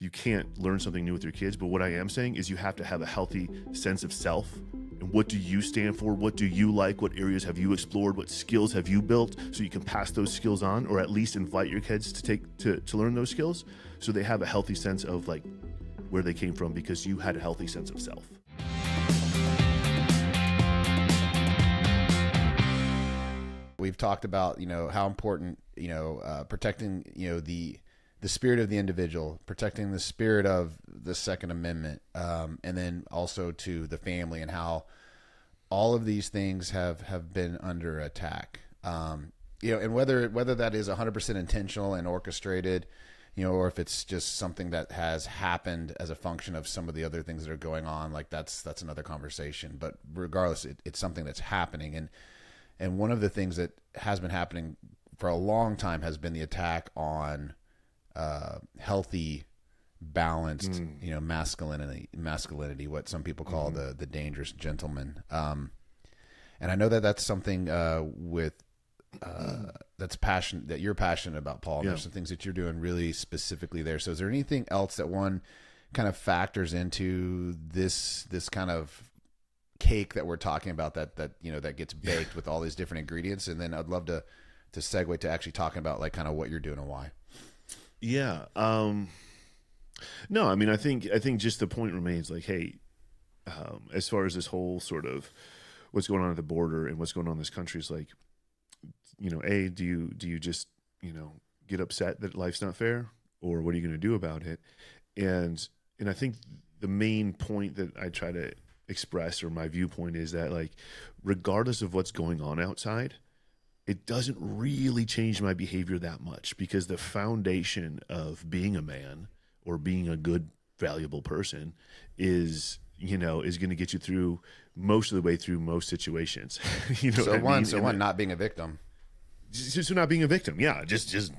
you can't learn something new with your kids. But what I am saying is you have to have a healthy sense of self. And what do you stand for? What do you like? What areas have you explored? What skills have you built so you can pass those skills on, or at least invite your kids to learn those skills so they have a healthy sense of like where they came from because you had a healthy sense of self. We've talked about, how important, protecting, the spirit of the individual, protecting the spirit of the Second Amendment, and then also to the family and how all of these things have been under attack. And whether that is 100% intentional and orchestrated, or if it's just something that has happened as a function of some of the other things that are going on, like that's another conversation. But regardless, it's something that's happening. And one of the things that has been happening for a long time has been the attack on healthy, balanced, masculinity, what some people call the dangerous gentleman. And I know that's something that's passion that you're passionate about, Paul. Yeah. There's some things that you're doing really specifically there. So is there anything else that one kind of factors into this kind of cake that we're talking about that gets baked with all these different ingredients? And then I'd love to segue to actually talking about like kind of what you're doing and why. Yeah. No, I mean, I think just the point remains like, hey, as far as this whole sort of what's going on at the border and what's going on in this country is like, do you just, get upset that life's not fair, or what are you going to do about it? And I think the main point that I try to express, or my viewpoint, is that like, regardless of what's going on outside, it doesn't really change my behavior that much, because the foundation of being a man or being a good, valuable person is going to get you through most of the way through most situations. One, not being a victim. So not being a victim. Yeah. Just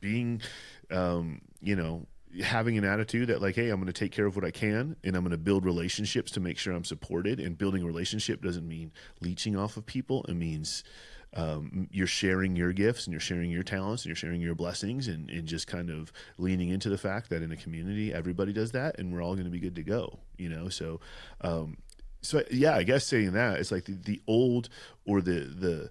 being, having an attitude that like, hey, I'm going to take care of what I can, and I'm going to build relationships to make sure I'm supported. And building a relationship doesn't mean leeching off of people. It means you're sharing your gifts, and you're sharing your talents, and you're sharing your blessings, and just kind of leaning into the fact that in a community, everybody does that, and we're all going to be good to go, So yeah, I guess saying that, it's like the old, or the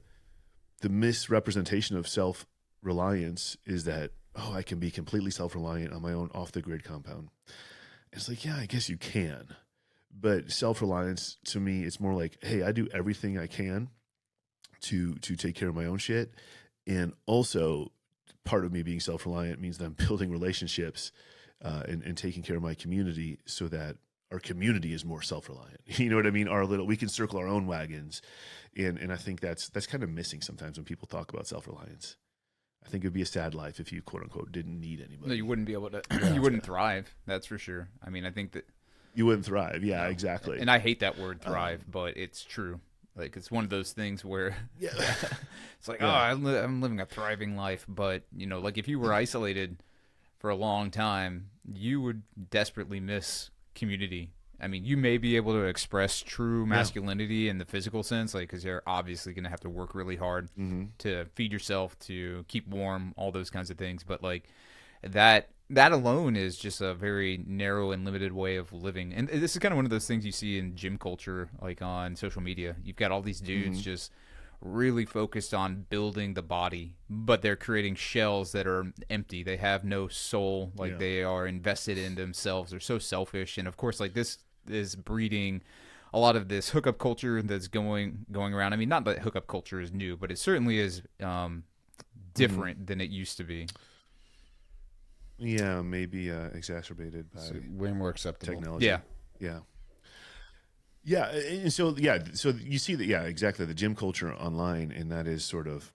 misrepresentation of self-reliance is that, oh, I can be completely self-reliant on my own off-the-grid compound. It's like, yeah, I guess you can. But self-reliance to me, it's more like, hey, I do everything I can to take care of my own shit. And also part of me being self-reliant means that I'm building relationships and taking care of my community so that our community is more self-reliant. You know what I mean? We can circle our own wagons. And I think that's kind of missing sometimes when people talk about self-reliance. I think it would be a sad life if you, quote unquote, didn't need anybody. No, you wouldn't be able to, you wouldn't thrive. That's for sure. I mean, I think that you wouldn't thrive. Yeah, exactly. And I hate that word thrive, but it's true. Like, it's one of those things where it's like, I'm living a thriving life. But, like if you were isolated for a long time, you would desperately miss community. I mean, you may be able to express true masculinity in the physical sense, like, because you're obviously going to have to work really hard to feed yourself, to keep warm, all those kinds of things. But like that alone is just a very narrow and limited way of living. And this is kind of one of those things you see in gym culture, like on social media. You've got all these dudes just really focused on building the body, but they're creating shells that are empty. They have no soul. Like they are invested in themselves. They're so selfish. And of course, like this is breeding a lot of this hookup culture that's going around. I mean, not that hookup culture is new, but it certainly is different than it used to be. Yeah, maybe exacerbated by way more acceptable technology. Yeah. And so you see that, exactly, the gym culture online, and that is sort of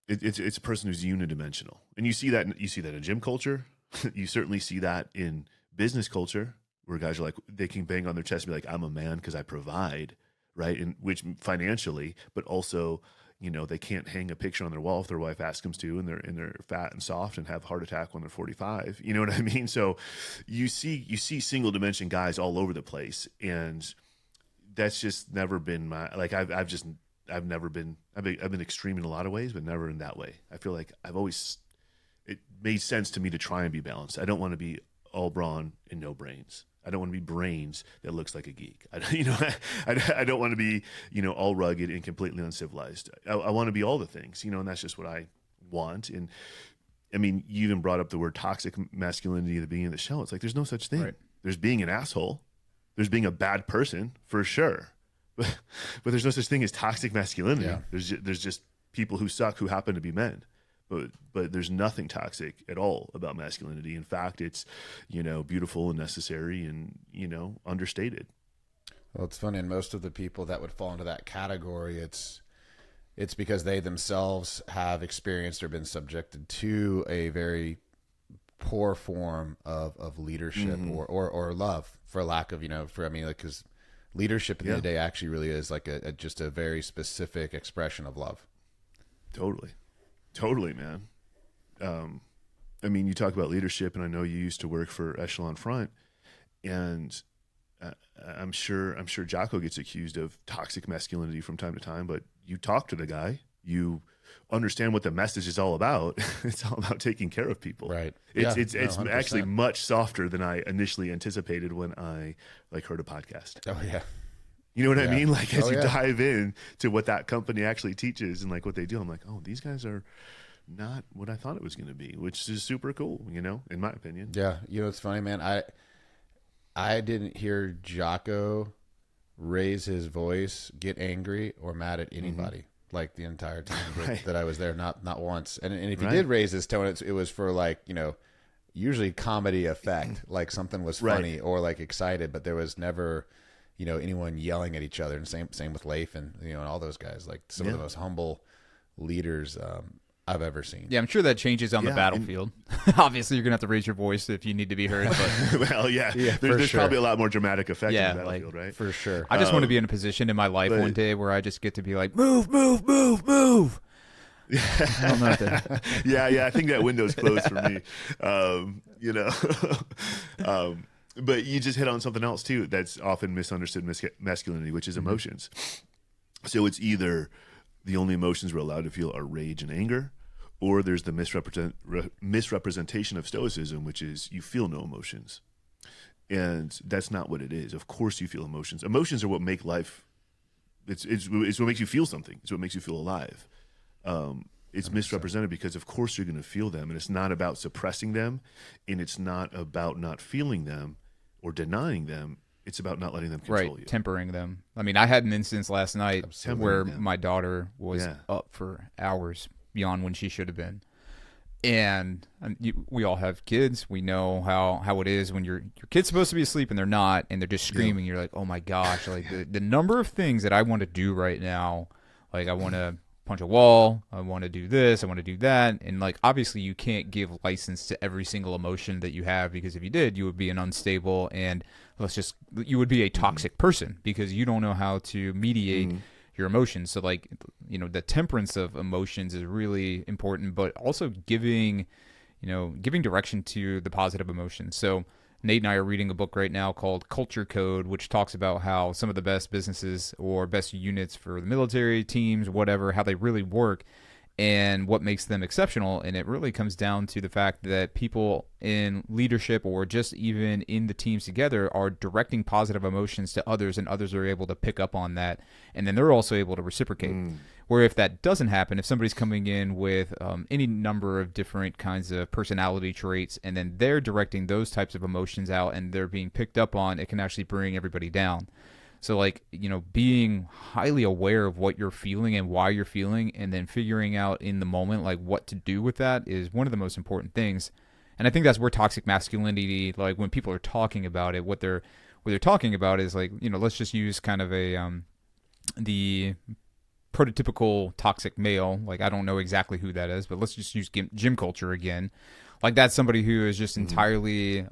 it's a person who's unidimensional, and you see that in gym culture. You certainly see that in business culture, where guys are like, they can bang on their chest and be like, I'm a man because I provide, right? And which financially, but also, they can't hang a picture on their wall if their wife asks them to, and they're fat and soft and have a heart attack when they're 45. You know what I mean? So you see single dimension guys all over the place, and that's just never been my, like, I've been extreme in a lot of ways, but never in that way. I feel like I've always it made sense to me to try and be balanced. I don't want to be all brawn and no brains. I don't want to be brains that looks like a geek. I don't want to be, all rugged and completely uncivilized. I want to be all the things, and that's just what I want. And I mean, you even brought up the word toxic masculinity at the beginning of the show. It's like, there's no such thing. Right. There's being an asshole. There's being a bad person for sure. But there's no such thing as toxic masculinity. Yeah. There's just people who suck who happen to be men. But there's nothing toxic at all about masculinity. In fact, it's, beautiful and necessary and, understated. Well, it's funny. And most of the people that would fall into that category, it's because they themselves have experienced or been subjected to a very poor form of leadership or love, for lack of, because leadership at the end of the day actually really is like just a very specific expression of love. Totally, man. I mean, you talk about leadership, and I know you used to work for Echelon Front, and I'm sure Jocko gets accused of toxic masculinity from time to time, but you talk to the guy, you understand what the message is all about. It's all about taking care of people. Right. It's 100%. actually much softer than I initially anticipated when I heard a podcast. Oh yeah. You know what I mean? Like, as you yeah. dive in to what that company actually teaches and like what they do, I'm like, oh, these guys are not what I thought it was going to be, which is super cool, in my opinion. Yeah. It's funny, man. I didn't hear Jocko raise his voice, get angry or mad at anybody like the entire time that I was there. Not once. And if he did raise his tone, it was for like, usually comedy effect, like something was funny or like excited, but there was never, anyone yelling at each other. And same with Leif and, and all those guys, like some of the most humble leaders I've ever seen. Yeah, I'm sure that changes on the battlefield. Obviously, you're going to have to raise your voice if you need to be heard. But well, there's probably a lot more dramatic effect on the battlefield, right? For sure. I just want to be in a position in my life one day where I just get to be like, move, move, move, move. I don't know that. Yeah, I think that window's closed for me. But you just hit on something else too that's often misunderstood masculinity, which is emotions. So it's either the only emotions we're allowed to feel are rage and anger, or there's the misrepresentation of stoicism, which is you feel no emotions. And that's not what it is. Of course you feel emotions. Emotions are what make life, it's what makes you feel something. It's what makes you feel alive. It's misrepresented because of course you're going to feel them, and it's not about suppressing them, and it's not about not feeling them or denying them. It's about not letting them control you. Tempering them. I mean, I had an instance last night where my daughter was up for hours beyond when she should have been. And we all have kids. We know how it is when your kid's supposed to be asleep and they're not, and they're just screaming. You're like, oh my gosh, like the number of things that I want to do right now. Like, I want to punch a wall. I want to do this. I want to do that. And like, obviously you can't give license to every single emotion that you have, because if you did, you would be an unstable and you would be a toxic person, because you don't know how to mediate your emotions. So like, the temperance of emotions is really important, but also giving direction to the positive emotions. So Nate and I are reading a book right now called Culture Code, which talks about how some of the best businesses or best units for the military teams, whatever, how they really work and what makes them exceptional. And it really comes down to the fact that people in leadership or just even in the teams together are directing positive emotions to others, and others are able to pick up on that. And then they're also able to reciprocate. Where if that doesn't happen, if somebody's coming in with any number of different kinds of personality traits, and then they're directing those types of emotions out and they're being picked up on, it can actually bring everybody down. So like, being highly aware of what you're feeling and why you're feeling, and then figuring out in the moment, like what to do with that, is one of the most important things. And I think that's where toxic masculinity, like when people are talking about it, what they're talking about is like, let's just use kind of the prototypical toxic male. Like, I don't know exactly who that is, but let's just use gym culture again. Like, that's somebody who is just entirely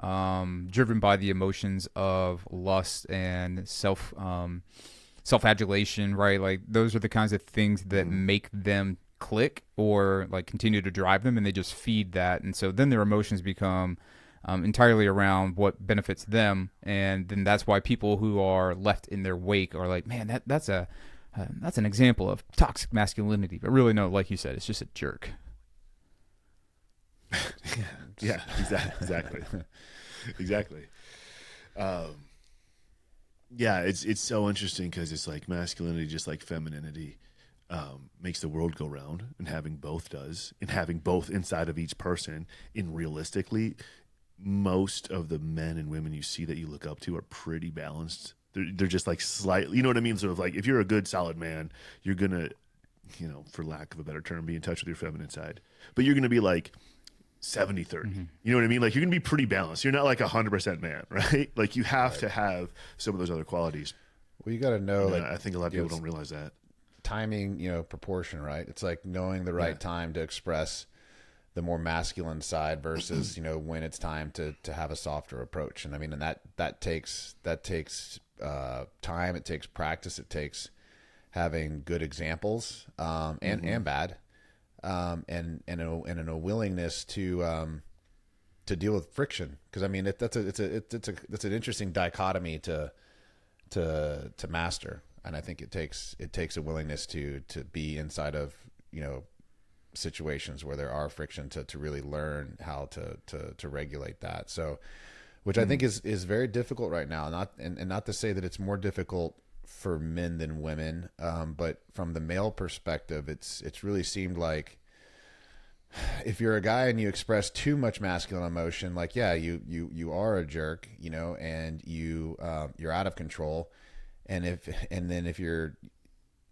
driven by the emotions of lust and self-adulation, right? Like, those are the kinds of things that make them click or like continue to drive them, and they just feed that. And so then their emotions become entirely around what benefits them, and then that's why people who are left in their wake are like, man, that's an example of toxic masculinity. But really, no, like you said, it's just a jerk. Yeah, exactly. Exactly. Yeah, it's so interesting because it's like masculinity, just like femininity, makes the world go round, and having both does, and having both inside of each person. And realistically, most of the men and women you see that you look up to are pretty balanced. They're just like slightly, you know what I mean? So if like if you're a good solid man, you're gonna, for lack of a better term, be in touch with your feminine side. But you're gonna be like 70-30. You know what I mean? Like you're gonna be pretty balanced. You're not like 100% man, right? Like you have to have some of those other qualities. Well, you got to know, I think a lot of people don't realize that. Timing, proportion, right? It's like knowing the right time to express the more masculine side versus, when it's time to have a softer approach. And I mean, and that takes time. It takes practice. It takes having good examples, and bad, and a willingness to deal with friction. Because I mean, it's an interesting dichotomy to master. And I think it takes a willingness to be inside of, situations where there are friction to really learn how to regulate that. So, which I think is very difficult right now. Not to say that it's more difficult for men than women, but from the male perspective, it's really seemed like if you're a guy and you express too much masculine emotion, like you are a jerk, and you're out of control. And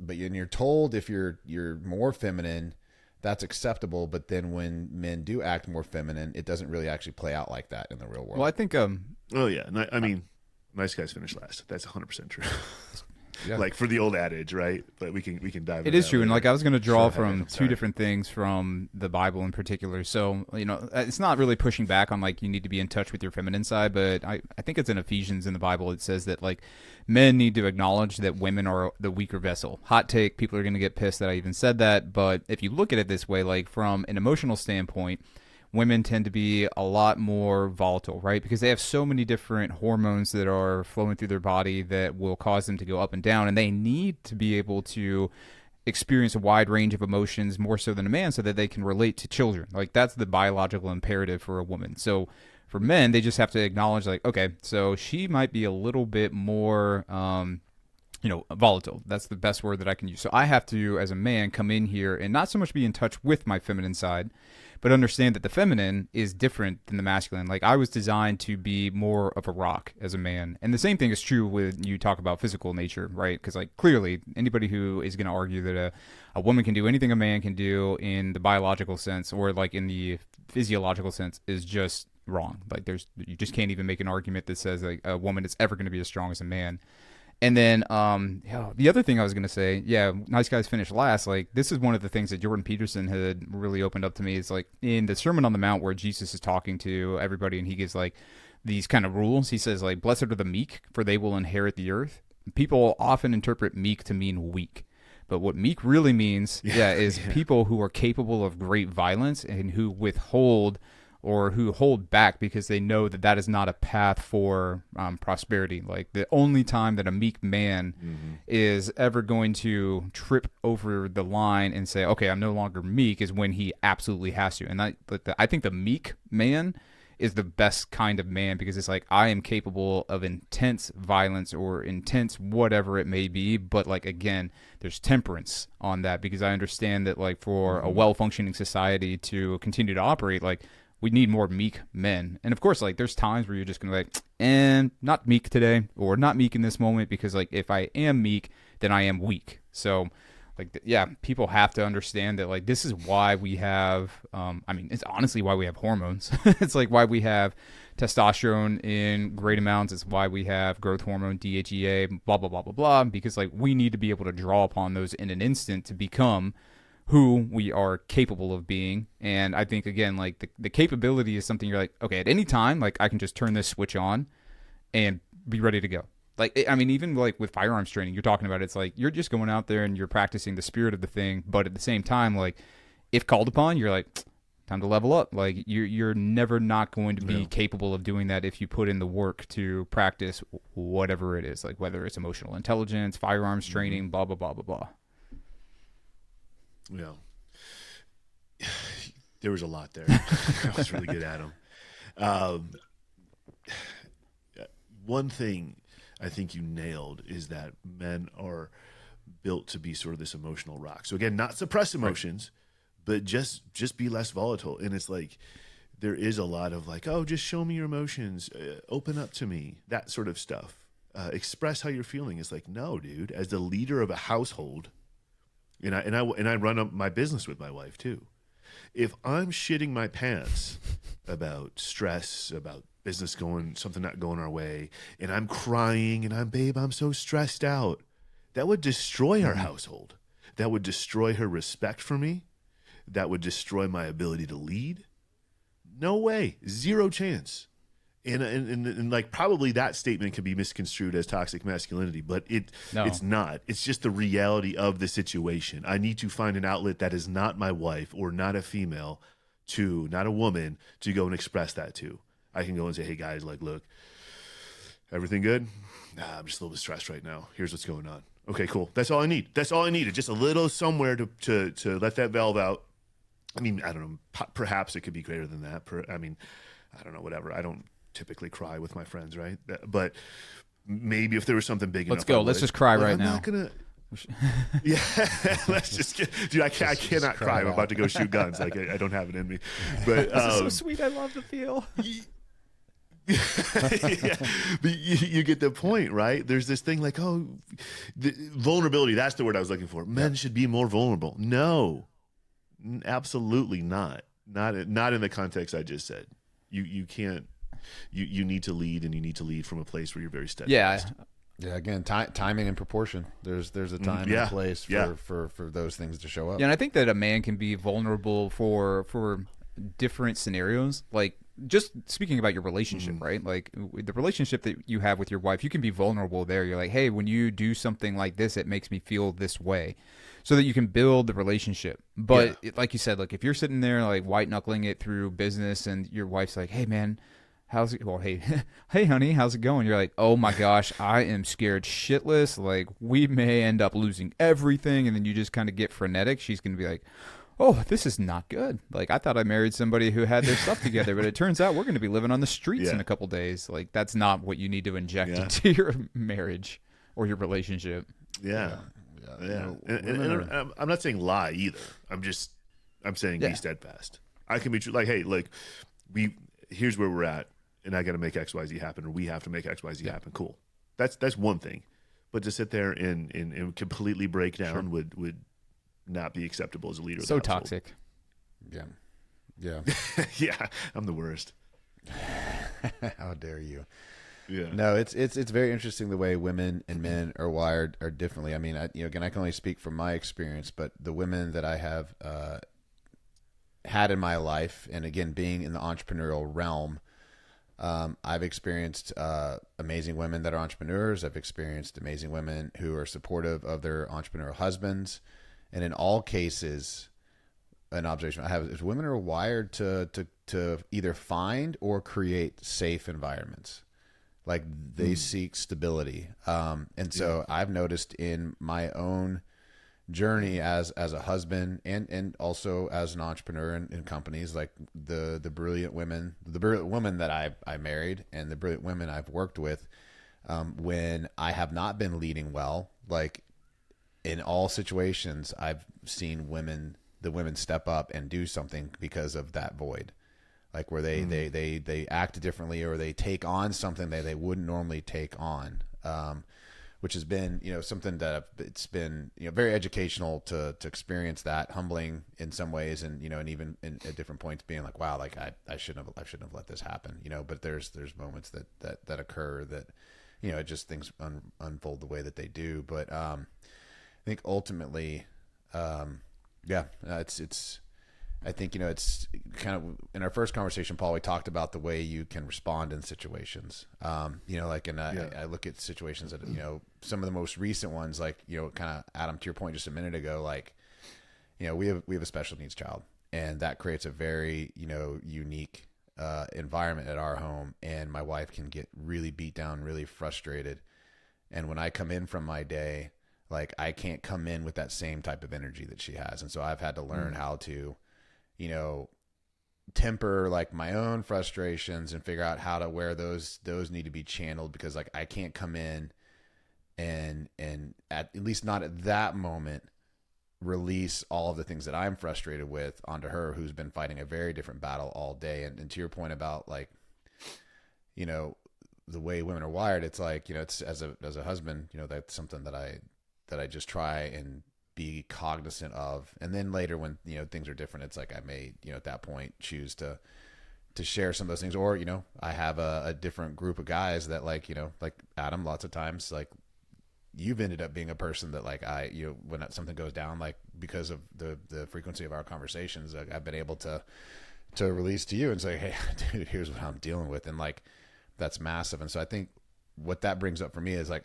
you're told if you're more feminine, that's acceptable. But then when men do act more feminine, it doesn't really actually play out like that in the real world. Well, I think oh yeah, I mean, nice guys finish last. That's 100% true. Yeah. Like for the old adage, right? But we can dive. It is true, and like I was going to draw from two different things from the Bible in particular. So it's not really pushing back on like you need to be in touch with your feminine side, but I think it's in Ephesians in the Bible. It says that like men need to acknowledge that women are the weaker vessel. Hot take. People are going to get pissed that I even said that, but if you look at it this way, like from an emotional standpoint, women tend to be a lot more volatile, right? Because they have so many different hormones that are flowing through their body that will cause them to go up and down. And they need to be able to experience a wide range of emotions more so than a man so that they can relate to children. Like that's the biological imperative for a woman. So for men, they just have to acknowledge like, okay, so she might be a little bit more, volatile. That's the best word that I can use. So I have to, as a man, come in here and not so much be in touch with my feminine side, but understand that the feminine is different than the masculine. Like I was designed to be more of a rock as a man. And the same thing is true when you talk about physical nature, right? Because like clearly anybody who is going to argue that a woman can do anything a man can do in the biological sense or like in the physiological sense is just wrong. Like you just can't even make an argument that says like a woman is ever going to be as strong as a man. And then the other thing I was going to say, nice guys finish last. Like this is one of the things that Jordan Peterson had really opened up to me. Is like in the Sermon on the Mount where Jesus is talking to everybody and he gives like these kind of rules. He says like, blessed are the meek for they will inherit the earth. People often interpret meek to mean weak. But what meek really means is people who are capable of great violence and who withhold or who hold back because they know that that is not a path for prosperity. Like the only time that a meek man is ever going to trip over the line and say, okay, I'm no longer meek is when he absolutely has to. And I think the meek man is the best kind of man because it's like, I am capable of intense violence or intense whatever it may be. But like, again, there's temperance on that because I understand that like for a well-functioning society to continue to operate, like, we need more meek men. And of course, like there's times where you're just going to be like, and not meek today or not meek in this moment because like if I am meek, then I am weak. So like, people have to understand that like this is why we have, it's honestly why we have hormones. It's like why we have testosterone in great amounts. It's why we have growth hormone, DHEA, blah, blah, blah, blah, blah, because like we need to be able to draw upon those in an instant to become who we are capable of being. And I think, again, like the capability is something you're like, okay, at any time, like I can just turn this switch on and be ready to go. Like, even like with firearms training, you're talking about, it's like you're just going out there and you're practicing the spirit of the thing. But at the same time, like if called upon, you're like, time to level up. Like you're never not going to be capable of doing that if you put in the work to practice whatever it is, like whether it's emotional intelligence, firearms training, blah, blah, blah, blah, blah. Yeah. There was a lot there. I was really good at them. Um, one thing I think you nailed is that men are built to be sort of this emotional rock. So again, not suppress emotions, but just be less volatile. And it's like there is a lot of like, oh, just show me your emotions, open up to me, that sort of stuff. Express how you're feeling. It's like, no, dude. As the leader of a household, and I run up my business with my wife too. If I'm shitting my pants about stress, about business something not going our way, and I'm crying and I'm so stressed out, that would destroy our household. That would destroy her respect for me. That would destroy my ability to lead. No way. Zero chance. And like probably that statement can be misconstrued as toxic masculinity, but it's not. It's just the reality of the situation. I need to find an outlet that is not my wife or not a female not a woman to go and express that to. I can go and say, hey guys, like, look, everything good? Nah, I'm just a little bit stressed right now. Here's what's going on. Okay, cool. That's all I need. That's all I needed. Just a little somewhere to let that valve out. I mean, I don't know. Perhaps it could be greater than that. I mean, I don't know, whatever. I don't typically cry with my friends, right? But maybe if there was something big enough. Let's go. Let's just cry right now. I'm not gonna. Yeah, let's just dude. I cannot cry. I'm about to go shoot guns. Like I don't have it in me. But this is so sweet. I love the feel. Yeah, but you get the point, right? There's this thing like, oh, vulnerability. That's the word I was looking for. Men should be more vulnerable. No, absolutely not. Not in the context I just said. You can't. You need to lead, and you need to lead from a place where you're very steadfast. Yeah. Again, timing and proportion. There's a time and a place for those things to show up. Yeah, and I think that a man can be vulnerable for different scenarios. Like just speaking about your relationship, right? Like the relationship that you have with your wife, you can be vulnerable there. You're like, hey, when you do something like this, it makes me feel this way, so that you can build the relationship. But like you said, like if you're sitting there like white knuckling it through business, and your wife's like, hey man, how's it? Well, hey, honey, how's it going? You're like, oh my gosh, I am scared shitless. Like we may end up losing everything. And then you just kind of get frenetic. She's going to be like, oh, this is not good. Like I thought I married somebody who had their stuff together, but it turns out we're going to be living on the streets in a couple days. Like that's not what you need to inject into your marriage or your relationship. Yeah. And I'm not saying lie either. I'm saying be steadfast. I can be true. Like, hey, like here's where we're at. And I got to make XYZ happen, or we have to make XYZ happen. Cool. That's one thing. But to sit there and completely break down would not be acceptable as a leader. So toxic. Yeah. Yeah. I'm the worst. How dare you? Yeah. No, it's very interesting the way women and men are wired are differently. I mean, again, I can only speak from my experience, but the women that I have had in my life, and again, being in the entrepreneurial realm, I've experienced amazing women that are entrepreneurs. I've experienced amazing women who are supportive of their entrepreneurial husbands. And in all cases, an observation I have is women are wired to either find or create safe environments. Like they seek stability. And so I've noticed in my own journey as a husband and also as an entrepreneur in companies, like the brilliant women that I married and the brilliant women I've worked with, when I have not been leading well, like in all situations, I've seen the women step up and do something because of that void, like where they act differently, or they take on something that they wouldn't normally take on. Which has been, something that it's been, very educational to experience that, humbling in some ways, and and even at different points being like, wow, like I shouldn't have let this happen, but there's moments that occur that, just things unfold the way that they do. But I think ultimately, it's. I think, it's kind of in our first conversation, Paul, we talked about the way you can respond in situations. I look at situations that, some of the most recent ones, like, kind of Adam, to your point just a minute ago, like, we have a special needs child, and that creates a very, unique environment at our home. And my wife can get really beat down, really frustrated. And when I come in from my day, like I can't come in with that same type of energy that she has. And so I've had to learn how to, temper like my own frustrations and figure out how to where those need to be channeled, because like I can't come in and at least not at that moment release all of the things that I'm frustrated with onto her, who's been fighting a very different battle all day. And to your point about like, you know, the way women are wired, it's like, you know, it's as a husband, you know, that's something that I just try and be cognizant of. And then later when, you know, things are different, it's like I may, you know, at that point choose to share some of those things. Or, you know, I have a different group of guys that like, you know, like Adam, lots of times, like you've ended up being a person that like you know, when something goes down, like because of the frequency of our conversations, I've been able to release to you and say, hey, dude, here's what I'm dealing with. And like, that's massive. And so I think what that brings up for me is like,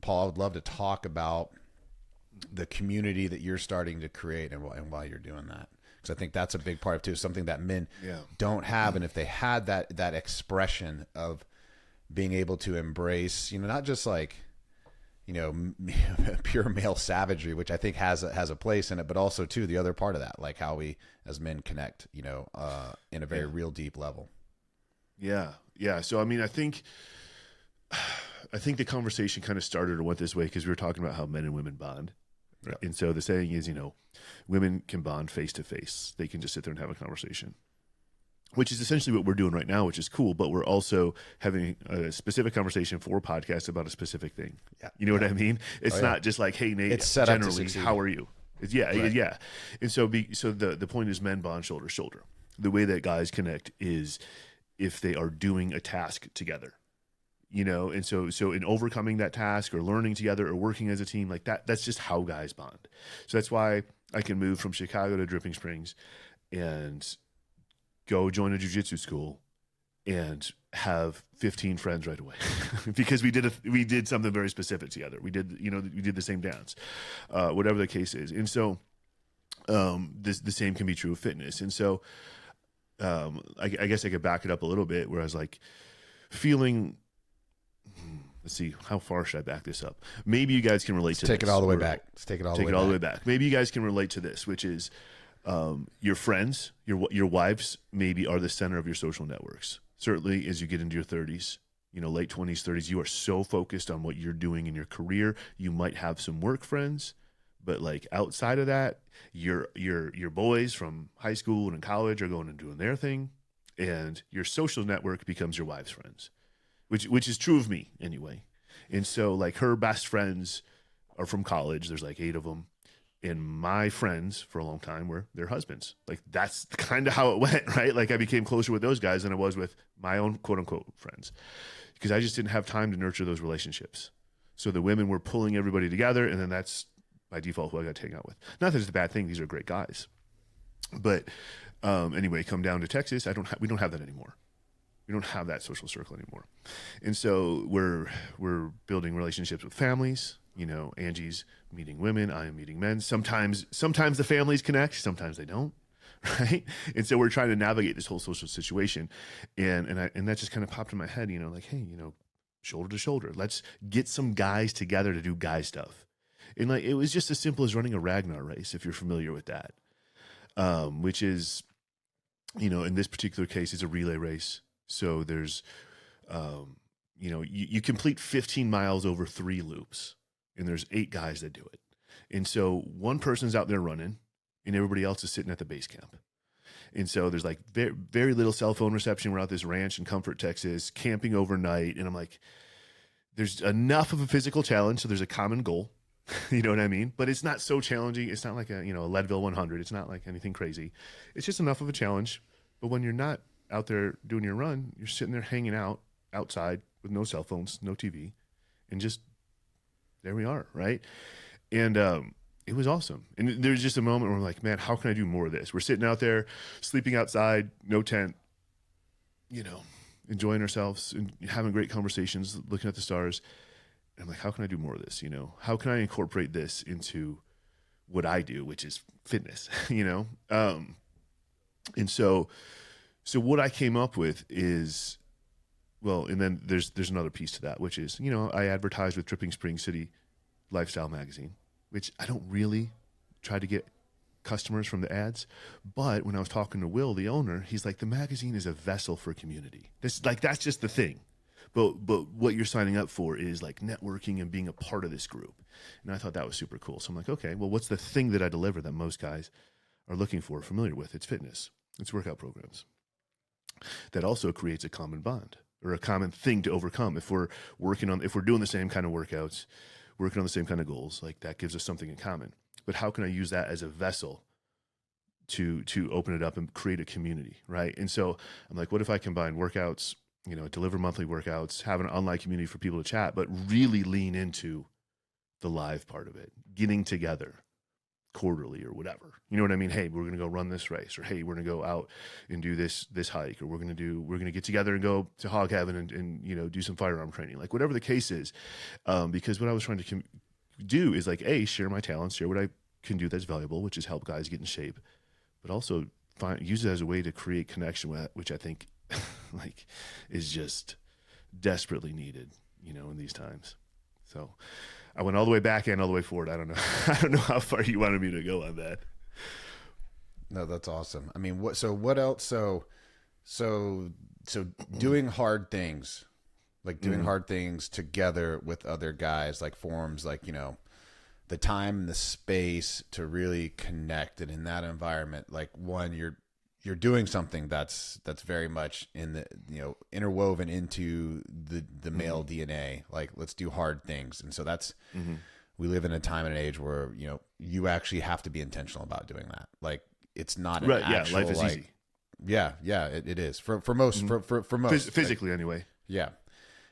Paul, I would love to talk about the community that you're starting to create and why you're doing that. Because I think that's a big part of too, something that men don't have. And if they had that expression of being able to embrace, you know, not just like, you know, pure male savagery, which I think has a place in it, but also too the other part of that, like how we as men connect, you know, in a very real deep level. Yeah. So I mean, I think the conversation kind of started or went this way because we were talking about how men and women bond. Right? And so the saying is, you know, women can bond face to face. They can just sit there and have a conversation, which is essentially what we're doing right now, which is cool. But we're also having a specific conversation for a podcast about a specific thing. Yeah. You know what I mean? It's not just like, hey, Nate, it's set generally, up to how are you? It's, yeah. And so the point is men bond shoulder to shoulder. The way that guys connect is if they are doing a task together. You know, and so in overcoming that task or learning together or working as a team, like that's just how guys bond. So that's why I can move from Chicago to Dripping Springs and go join a jiu-jitsu school and have 15 friends right away because we did something very specific together. We did the same dance, whatever the case is. And so the same can be true of fitness. And so I guess I could back it up a little bit where I was like feeling. Let's see, how far should I back this up? Maybe you guys can relate to this. Take it all the way back. Let's take it all the way back. Maybe you guys can relate to this, which is your friends, your wives maybe are the center of your social networks. Certainly as you get into your 30s, you know, late 20s, 30s, you are so focused on what you're doing in your career. You might have some work friends, but like outside of that, your boys from high school and college are going and doing their thing, and your social network becomes your wife's friends. Which is true of me anyway. And so like her best friends are from college. There's like 8 of them. And my friends for a long time were their husbands. Like that's kind of how it went, right? Like I became closer with those guys than I was with my own quote unquote friends because I just didn't have time to nurture those relationships. So the women were pulling everybody together, and then that's by default who I got to hang out with. Not that it's a bad thing. These are great guys. But anyway, come down to Texas. We don't have that anymore. We don't have that social circle anymore. And so we're building relationships with families. You know, Angie's meeting women, I am meeting men. Sometimes the families connect, sometimes they don't, right? And so we're trying to navigate this whole social situation. And that just kind of popped in my head, you know, like, hey, you know, shoulder to shoulder, let's get some guys together to do guy stuff. And like it was just as simple as running a Ragnar race, if you're familiar with that. Which is, you know, in this particular case, it's a relay race. So there's, you know, you complete 15 miles over 3 loops, and there's 8 guys that do it. And so one person's out there running, and everybody else is sitting at the base camp. And so there's like very, very little cell phone reception. We're out this ranch in Comfort, Texas, camping overnight. And I'm like, there's enough of a physical challenge. So there's a common goal, you know what I mean? But it's not so challenging. It's not like a Leadville 100. It's not like anything crazy. It's just enough of a challenge. But when you're not out there doing your run, you're sitting there hanging out outside with no cell phones, no TV, and just there we are, right? And it was awesome. And there's just a moment where I'm like, man, how can I do more of this? We're sitting out there, sleeping outside, no tent, you know, enjoying ourselves and having great conversations, looking at the stars. And I'm like, how can I do more of this? You know, how can I incorporate this into what I do, which is fitness, you know? And so what I came up with is, well, and then there's another piece to that, which is, you know, I advertised with Dripping Springs City Lifestyle Magazine, which I don't really try to get customers from the ads. But when I was talking to Will, the owner, he's like, the magazine is a vessel for community. That's just the thing. But what you're signing up for is like networking and being a part of this group. And I thought that was super cool. So I'm like, okay, well, what's the thing that I deliver that most guys are looking for, familiar with? It's fitness. It's workout programs. That also creates a common bond or a common thing to overcome. If we're doing the same kind of workouts, working on the same kind of goals, like that gives us something in common. But how can I use that as a vessel to open it up and create a community, right? And so I'm like, what if I combine workouts, deliver monthly workouts, have an online community for people to chat, but really lean into the live part of it, getting together quarterly or whatever. You know what I mean? Hey, we're going to go run this race, or hey, we're going to go out and do this hike, or we're going to get together and go to Hog Heaven and do some firearm training, like whatever the case is. Because what I was trying to do is like, share my talents, share what I can do that's valuable, which is help guys get in shape, but also use it as a way to create connection with, which I think like is just desperately needed, in these times. So I went all the way back and all the way forward. I don't know. I don't know how far you wanted me to go on that. No, that's awesome. I mean, what else? So doing hard things, like doing hard things together with other guys, like forms, like, the time and the space to really connect. And in that environment, like one, you're doing something that's very much in the, interwoven into the male DNA. Like, let's do hard things. And so that's, we live in a time and an age where, you actually have to be intentional about doing that. Like, it's not an actual, life is like, easy. Yeah, it is for most, for most physically, like, anyway. Yeah.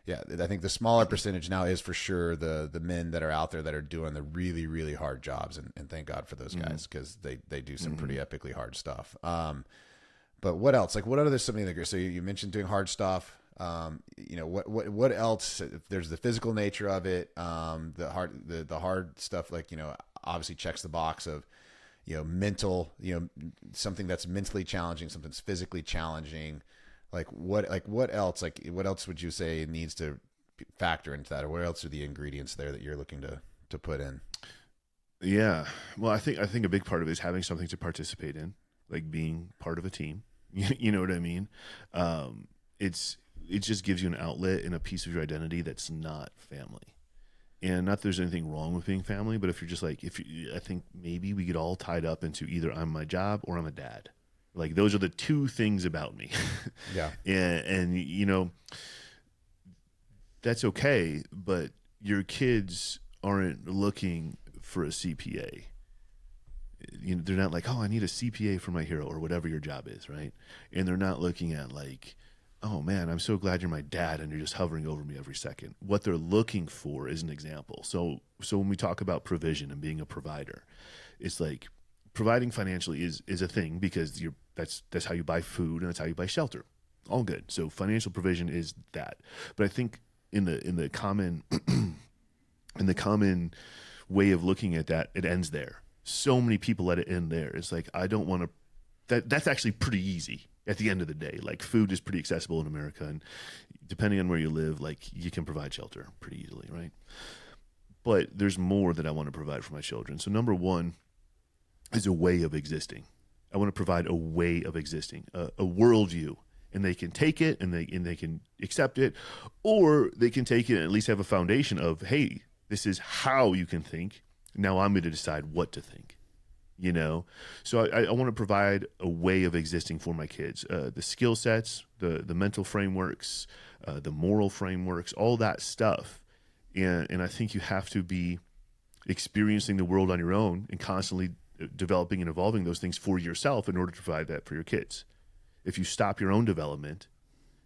Yeah, I think the smaller percentage now is for sure the men that are out there that are doing the really, really hard jobs, and thank God for those guys, because they do some pretty epically hard stuff. But what else? Like, what other something that so you mentioned doing hard stuff. What else? There's the physical nature of it. The hard stuff, like, obviously checks the box of mental. Something that's mentally challenging, something that's physically challenging. What else? Like, what else would you say needs to factor into that, or what else are the ingredients there that you're looking to put in? Yeah, well, I think a big part of it is having something to participate in, like being part of a team. You know what I mean? It just gives you an outlet and a piece of your identity that's not family. And not that there's anything wrong with being family, but if you're just like, I think maybe we get all tied up into either I'm my job or I'm a dad. Like, those are the two things about me. Yeah. and that's okay, but your kids aren't looking for a CPA. They're not like, oh, I need a CPA for my hero, or whatever your job is, right? And they're not looking at like, oh man, I'm so glad you're my dad and you're just hovering over me every second. What they're looking for is an example. So when we talk about provision and being a provider, it's like, providing financially is a thing, because that's how you buy food and that's how you buy shelter. All good. So financial provision is that. But I think in the common in the common way of looking at that, it ends there. So many people let it end there. It's like, I don't want to. That's actually pretty easy at the end of the day. Like, food is pretty accessible in America, and depending on where you live, like, you can provide shelter pretty easily, right? But there's more that I want to provide for my children. So number one is a way of existing. I want to provide a way of existing, a worldview, and they can take it and they can accept it, or they can take it and at least have a foundation of, hey, this is how you can think. Now I'm going to decide what to think, So I want to provide a way of existing for my kids, the skill sets, the mental frameworks, the moral frameworks, all that stuff. And I think you have to be experiencing the world on your own and constantly developing and evolving those things for yourself in order to provide that for your kids. If you stop your own development,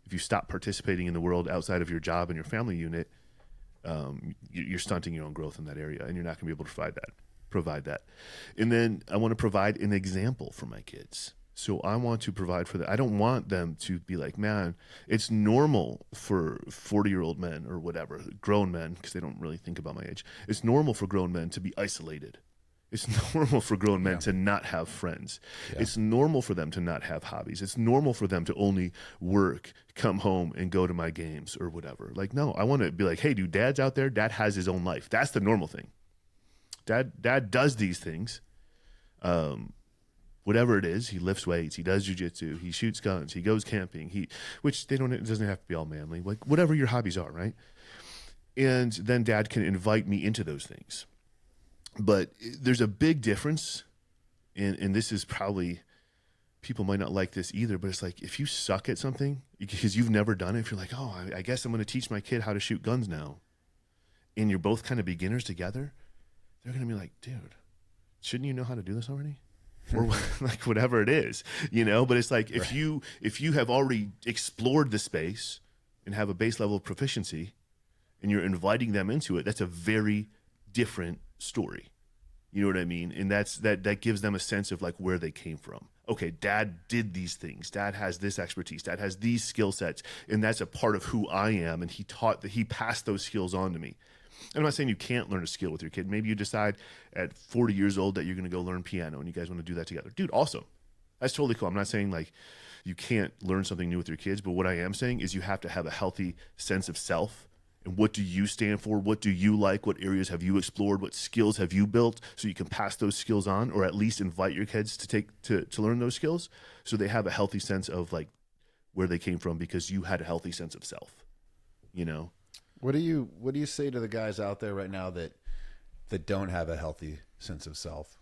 if you stop participating in the world outside of your job and your family unit, you're stunting your own growth in that area, and you're not going to be able to provide that. And then I want to provide an example for my kids. So I want to provide for that. I don't want them to be like, man, it's normal for 40-year-old men or whatever, grown men, because they don't really think about my age. It's normal for grown men to be isolated. It's normal for grown men to not have friends. Yeah. It's normal for them to not have hobbies. It's normal for them to only work, come home, and go to my games or whatever. Like, no, I want to be like, hey, dude, dad's out there. Dad has his own life. That's the normal thing. Dad does these things. whatever it is. He lifts weights, he does jujitsu, he shoots guns, he goes camping, it doesn't have to be all manly, like whatever your hobbies are, right? And then dad can invite me into those things. But there's a big difference, and this is probably, people might not like this either, but it's like, if you suck at something because you've never done it, if you're like, oh, I guess I'm going to teach my kid how to shoot guns now, and you're both kind of beginners together, they're going to be like, dude, shouldn't you know how to do this already? Or like whatever it is, but it's like, if you have already explored the space and have a base level of proficiency and you're inviting them into it, that's a very different story. You know what I mean? And that gives them a sense of like where they came from. Okay, dad did these things. Dad has this expertise. Dad has these skill sets, and that's a part of who I am. And he passed those skills on to me. And I'm not saying you can't learn a skill with your kid. Maybe you decide at 40 years old that you're going to go learn piano and you guys want to do that together. Dude, awesome. That's totally cool. I'm not saying like you can't learn something new with your kids, but what I am saying is you have to have a healthy sense of self. And what do you stand for? What do you like? What areas have you explored? What skills have you built so you can pass those skills on, or at least invite your kids to learn those skills so they have a healthy sense of like where they came from because you had a healthy sense of self, What do you say to the guys out there right now that don't have a healthy sense of self?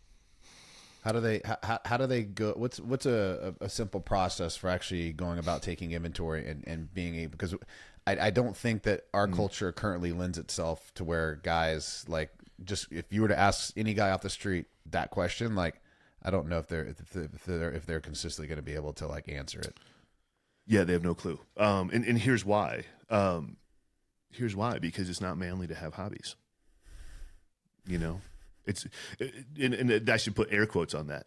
How do they go? What's a simple process for actually going about taking inventory and being able, because I don't think that our culture currently lends itself to where guys, like, just if you were to ask any guy off the street that question, like, I don't know if they're consistently going to be able to like answer it. Yeah, they have no clue. And here's why. Here's why, because it's not manly to have hobbies. It's, and I should put air quotes on that.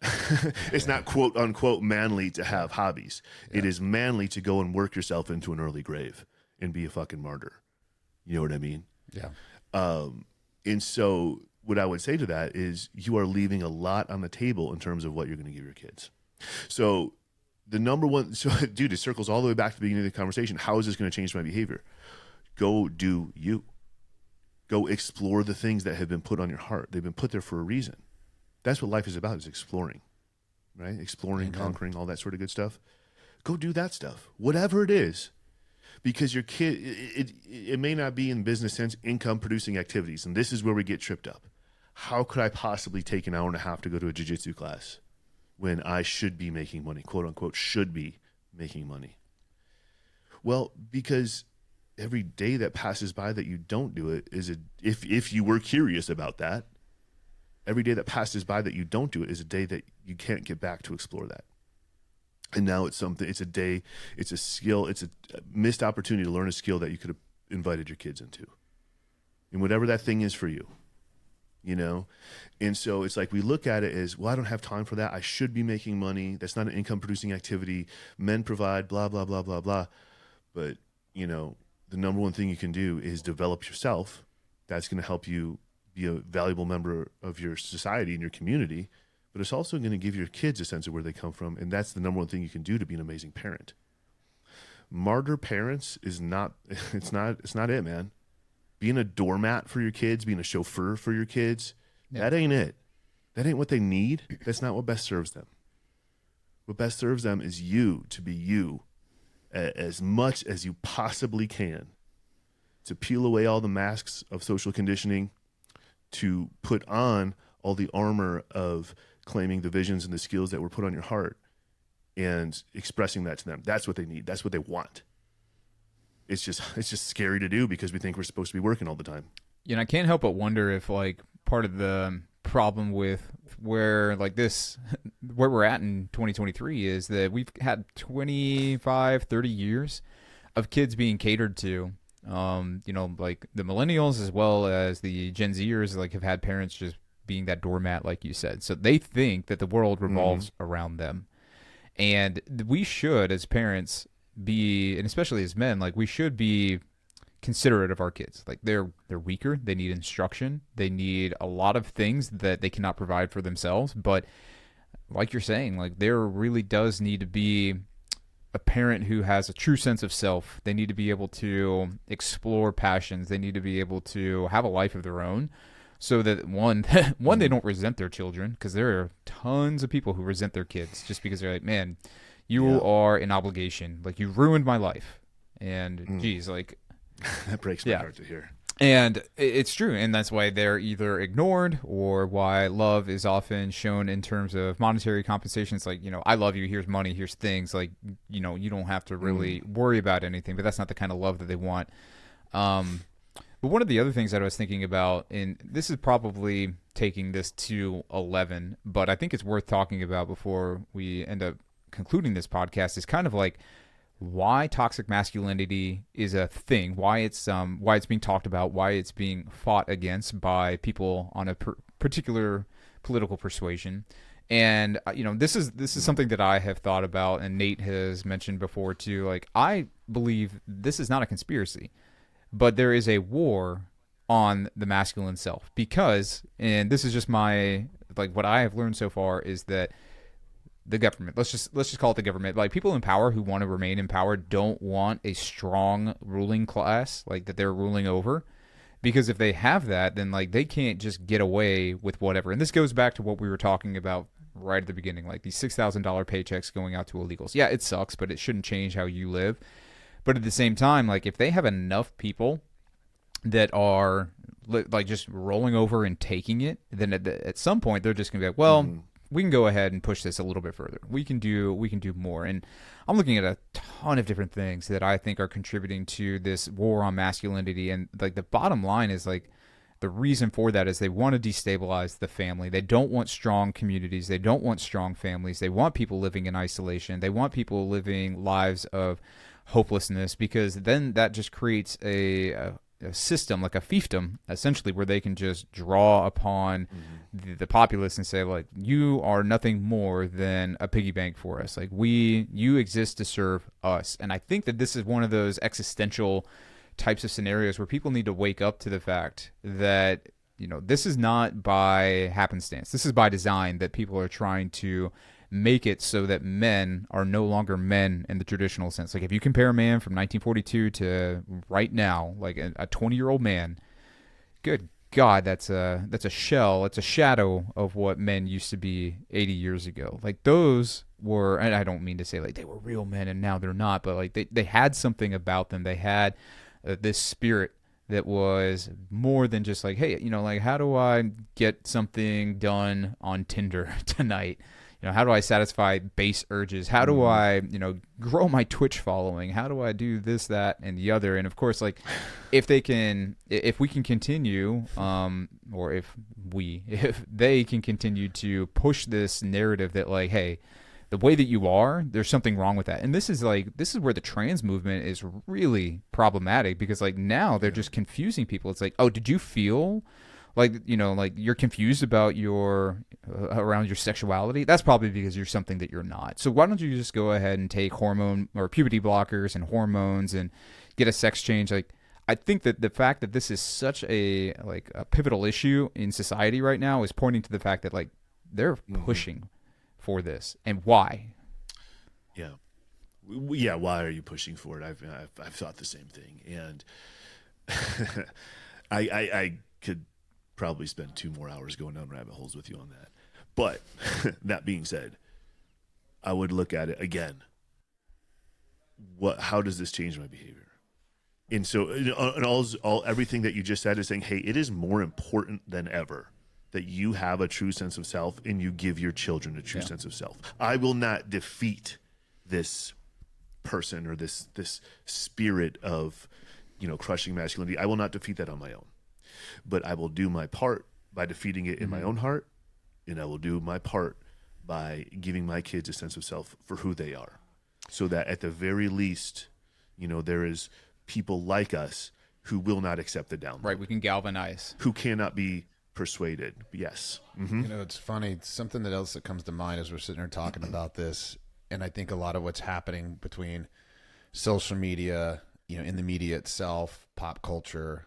It's not quote unquote manly to have hobbies. Yeah. It is manly to go and work yourself into an early grave and be a fucking martyr. You know what I mean? Yeah. And so what I would say to that is you are leaving a lot on the table in terms of what you're going to give your kids. So the number one, dude, it circles all the way back to the beginning of the conversation. How is this going to change my behavior? Go do you. Go explore the things that have been put on your heart. They've been put there for a reason. That's what life is about, is exploring, right? Exploring, conquering, all that sort of good stuff. Go do that stuff, whatever it is. Because your kid, it may not be in business sense income producing activities. And this is where we get tripped up. How could I possibly take an hour and a half to go to a jiu-jitsu class when I should be making money, quote unquote, should be making money? Well, because every day that passes by that you don't do it if you were curious about that, every day that passes by that you don't do it is a day that you can't get back to explore that. And now it's a day, it's a skill, it's a missed opportunity to learn a skill that you could have invited your kids into. And whatever that thing is for you, And so it's like we look at it as, well, I don't have time for that. I should be making money. That's not an income producing activity. Men provide, blah, blah, blah, blah, blah. But, the number one thing you can do is develop yourself. That's going to help you be a valuable member of your society and your community. But it's also going to give your kids a sense of where they come from. And that's the number one thing you can do to be an amazing parent. Martyr parents is not it, man. Being a doormat for your kids, being a chauffeur for your kids, That ain't it. That ain't what they need. That's not what best serves them. What best serves them is you to be you as much as you possibly can, to peel away all the masks of social conditioning, to put on all the armor of claiming the visions and the skills that were put on your heart and expressing that to them. That's what they need. That's what they want. It's just scary to do because we think we're supposed to be working all the time. I can't help but wonder if like part of the problem with where we're at in 2023 is that we've had 25, 30 years of kids being catered to. Like the millennials as well as the Gen Zers have had parents just being that doormat, like you said. So they think that the world revolves around them. And we should, as parents, be, and especially as men, we should be considerate of our kids. They're weaker. They need instruction. They need a lot of things that they cannot provide for themselves. But like you're saying, there really does need to be a parent who has a true sense of self. They need to be able to explore passions. They need to be able to have a life of their own. so that one they don't resent their children, because there are tons of people who resent their kids just because they're like, man, you are an obligation, like you ruined my life, and geez, like that breaks my heart to hear. And it's true, and that's why they're either ignored, or why love is often shown in terms of monetary compensation. It's like, I love you, here's money, here's things, like, you don't have to really worry about anything, but that's not the kind of love that they want. But one of the other things that I was thinking about, and this is probably taking this to 11, but I think it's worth talking about before we end up concluding this podcast, is kind of like why toxic masculinity is a thing, why it's being talked about, why it's being fought against by people on a particular political persuasion. And this is something that I have thought about, and Nate has mentioned before too. Like, I believe this is not a conspiracy, but there is a war on the masculine self, because, and this is just what I have learned so far, is that the government, let's just call it the government, like people in power who want to remain in power don't want a strong ruling class, like that they're ruling over, because if they have that, then like they can't just get away with whatever. And this goes back to what we were talking about right at the beginning, like these $6,000 paychecks going out to illegals. Yeah, it sucks, but it shouldn't change how you live. But at the same time, like if they have enough people that are like just rolling over and taking it, then at some point they're just gonna be like, well, we can go ahead and push this a little bit further. We can do more. And I'm looking at a ton of different things that I think are contributing to this war on masculinity. And like the bottom line is, like, the reason for that is they want to destabilize the family. They don't want strong communities. They don't want strong families. They want people living in isolation. They want people living lives of hopelessness, because then that just creates a system, like a fiefdom, essentially, where they can just draw upon the populace and say, like, you are nothing more than a piggy bank for us. Like, you exist to serve us. And I think that this is one of those existential types of scenarios where people need to wake up to the fact that, this is not by happenstance. This is by design, that people are trying to make it so that men are no longer men in the traditional sense. Like, if you compare a man from 1942 to right now, like a 20-year-old man, good God, that's a shell, it's a shadow of what men used to be 80 years ago. Like, those were, and I don't mean to say like they were real men and now they're not, but like they had something about them. They had this spirit that was more than just like, hey, like, how do I get something done on Tinder tonight? How do I satisfy base urges? How do I, grow my Twitch following? How do I do this, that, and the other? And of course, like, if we can continue, or if they can continue to push this narrative that, like, hey, the way that you are, there's something wrong with that. And this is where the trans movement is really problematic, because like now they're just confusing people. It's like, oh, did you feel like, like you're confused about around your sexuality? That's probably because you're something that you're not. So why don't you just go ahead and take hormone or puberty blockers and hormones and get a sex change? Like, I think that the fact that this is such a pivotal issue in society right now is pointing to the fact that, like, they're pushing for this. And why? Yeah. Why are you pushing for it? I've thought the same thing. And I could probably spend 2 more hours going down rabbit holes with you on that. But that being said, I would look at it again. How does this change my behavior? And so, and everything that you just said is saying, hey, it is more important than ever that you have a true sense of self and you give your children a true sense of self. I will not defeat this person or this spirit of, crushing masculinity. I will not defeat that on my own. But I will do my part by defeating it in my own heart, and I will do my part by giving my kids a sense of self for who they are, so that at the very least, there is people like us who will not accept the download. Right, we can galvanize. Who cannot be persuaded. Yes. Mm-hmm. It's funny. Something else that comes to mind as we're sitting here talking about this, and I think a lot of what's happening between social media, in the media itself, pop culture,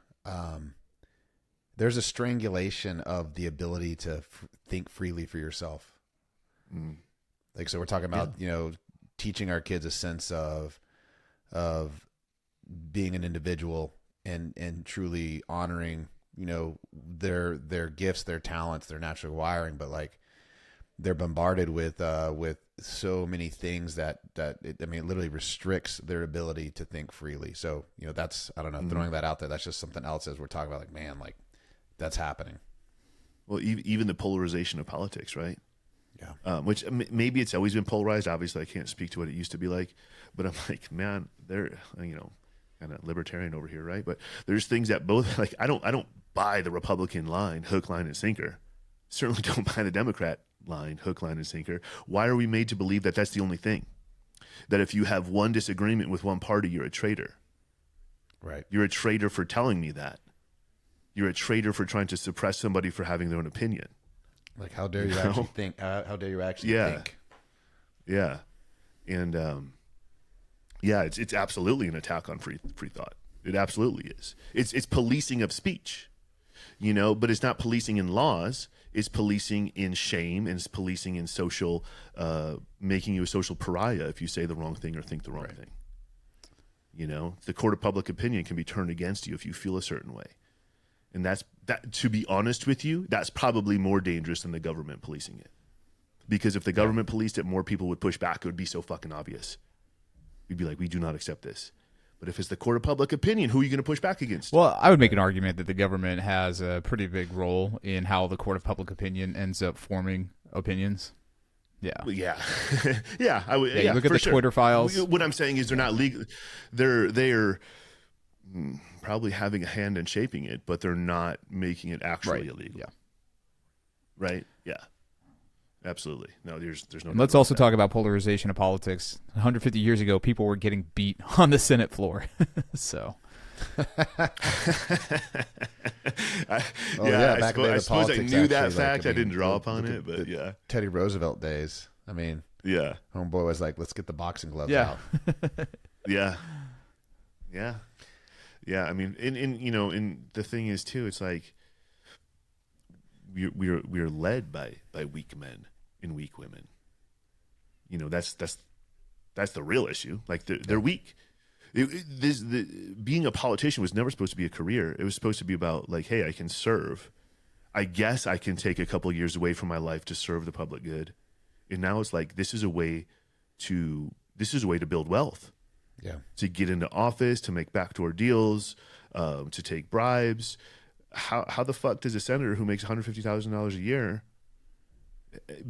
there's a strangulation of the ability to think freely for yourself. Like, so we're talking about, teaching our kids a sense of being an individual and truly honoring, their gifts, their talents, their natural wiring, but like they're bombarded with so many things that it literally restricts their ability to think freely. So, that's, I don't know, throwing that out there. That's just something else as we're talking about, like, man, like that's happening. Well, even the polarization of politics, right? Yeah. Which maybe it's always been polarized. Obviously, I can't speak to what it used to be like, but I'm like, man, they're, kind of libertarian over here, right? But there's things that both, like, I don't buy the Republican line, hook, line, and sinker. Certainly don't buy the Democrat line, hook, line, and sinker. Why are we made to believe that that's the only thing? That if you have one disagreement with one party, you're a traitor. Right. You're a traitor for telling me that. You're a traitor for trying to suppress somebody for having their own opinion. Like, how dare you actually think? How dare you actually think? Yeah. And it's absolutely an attack on free thought. It absolutely is. It's policing of speech, but it's not policing in laws. It's policing in shame, and it's policing in social, making you a social pariah if you say the wrong thing or think the wrong thing. The court of public opinion can be turned against you if you feel a certain way. And that, to be honest with you, that's probably more dangerous than the government policing it. Because if the government policed it, more people would push back. It would be so fucking obvious. We'd be like, we do not accept this. But if it's the court of public opinion, who are you going to push back against? Well, I would make an argument that the government has a pretty big role in how the court of public opinion ends up forming opinions. Yeah. Well, yeah. Yeah. I would. Yeah, Yeah, you look at for the sure. Twitter files. What I'm saying is they're not legal. They're probably having a hand in shaping it, but they're not making it actually illegal. Yeah. Right? Yeah. Absolutely. No, there's no. And let's also talk about polarization of politics. 150 years ago, people were getting beat on the Senate floor. So. I suppose I knew that fact. I didn't draw upon it, but yeah. Teddy Roosevelt days. I mean, yeah. Homeboy was like, let's get the boxing gloves Yeah. out. Yeah. Yeah. Yeah. I mean, and the thing is too, it's like we're led by weak men and weak women. That's the real issue. Like they're weak. Being a politician was never supposed to be a career. It was supposed to be about like, hey, I can serve. I guess I can take a couple of years away from my life to serve the public good. And now it's like this is a way to build wealth. Yeah. To get into office, to make backdoor deals, to take bribes. How the fuck does a senator who makes $150,000 a year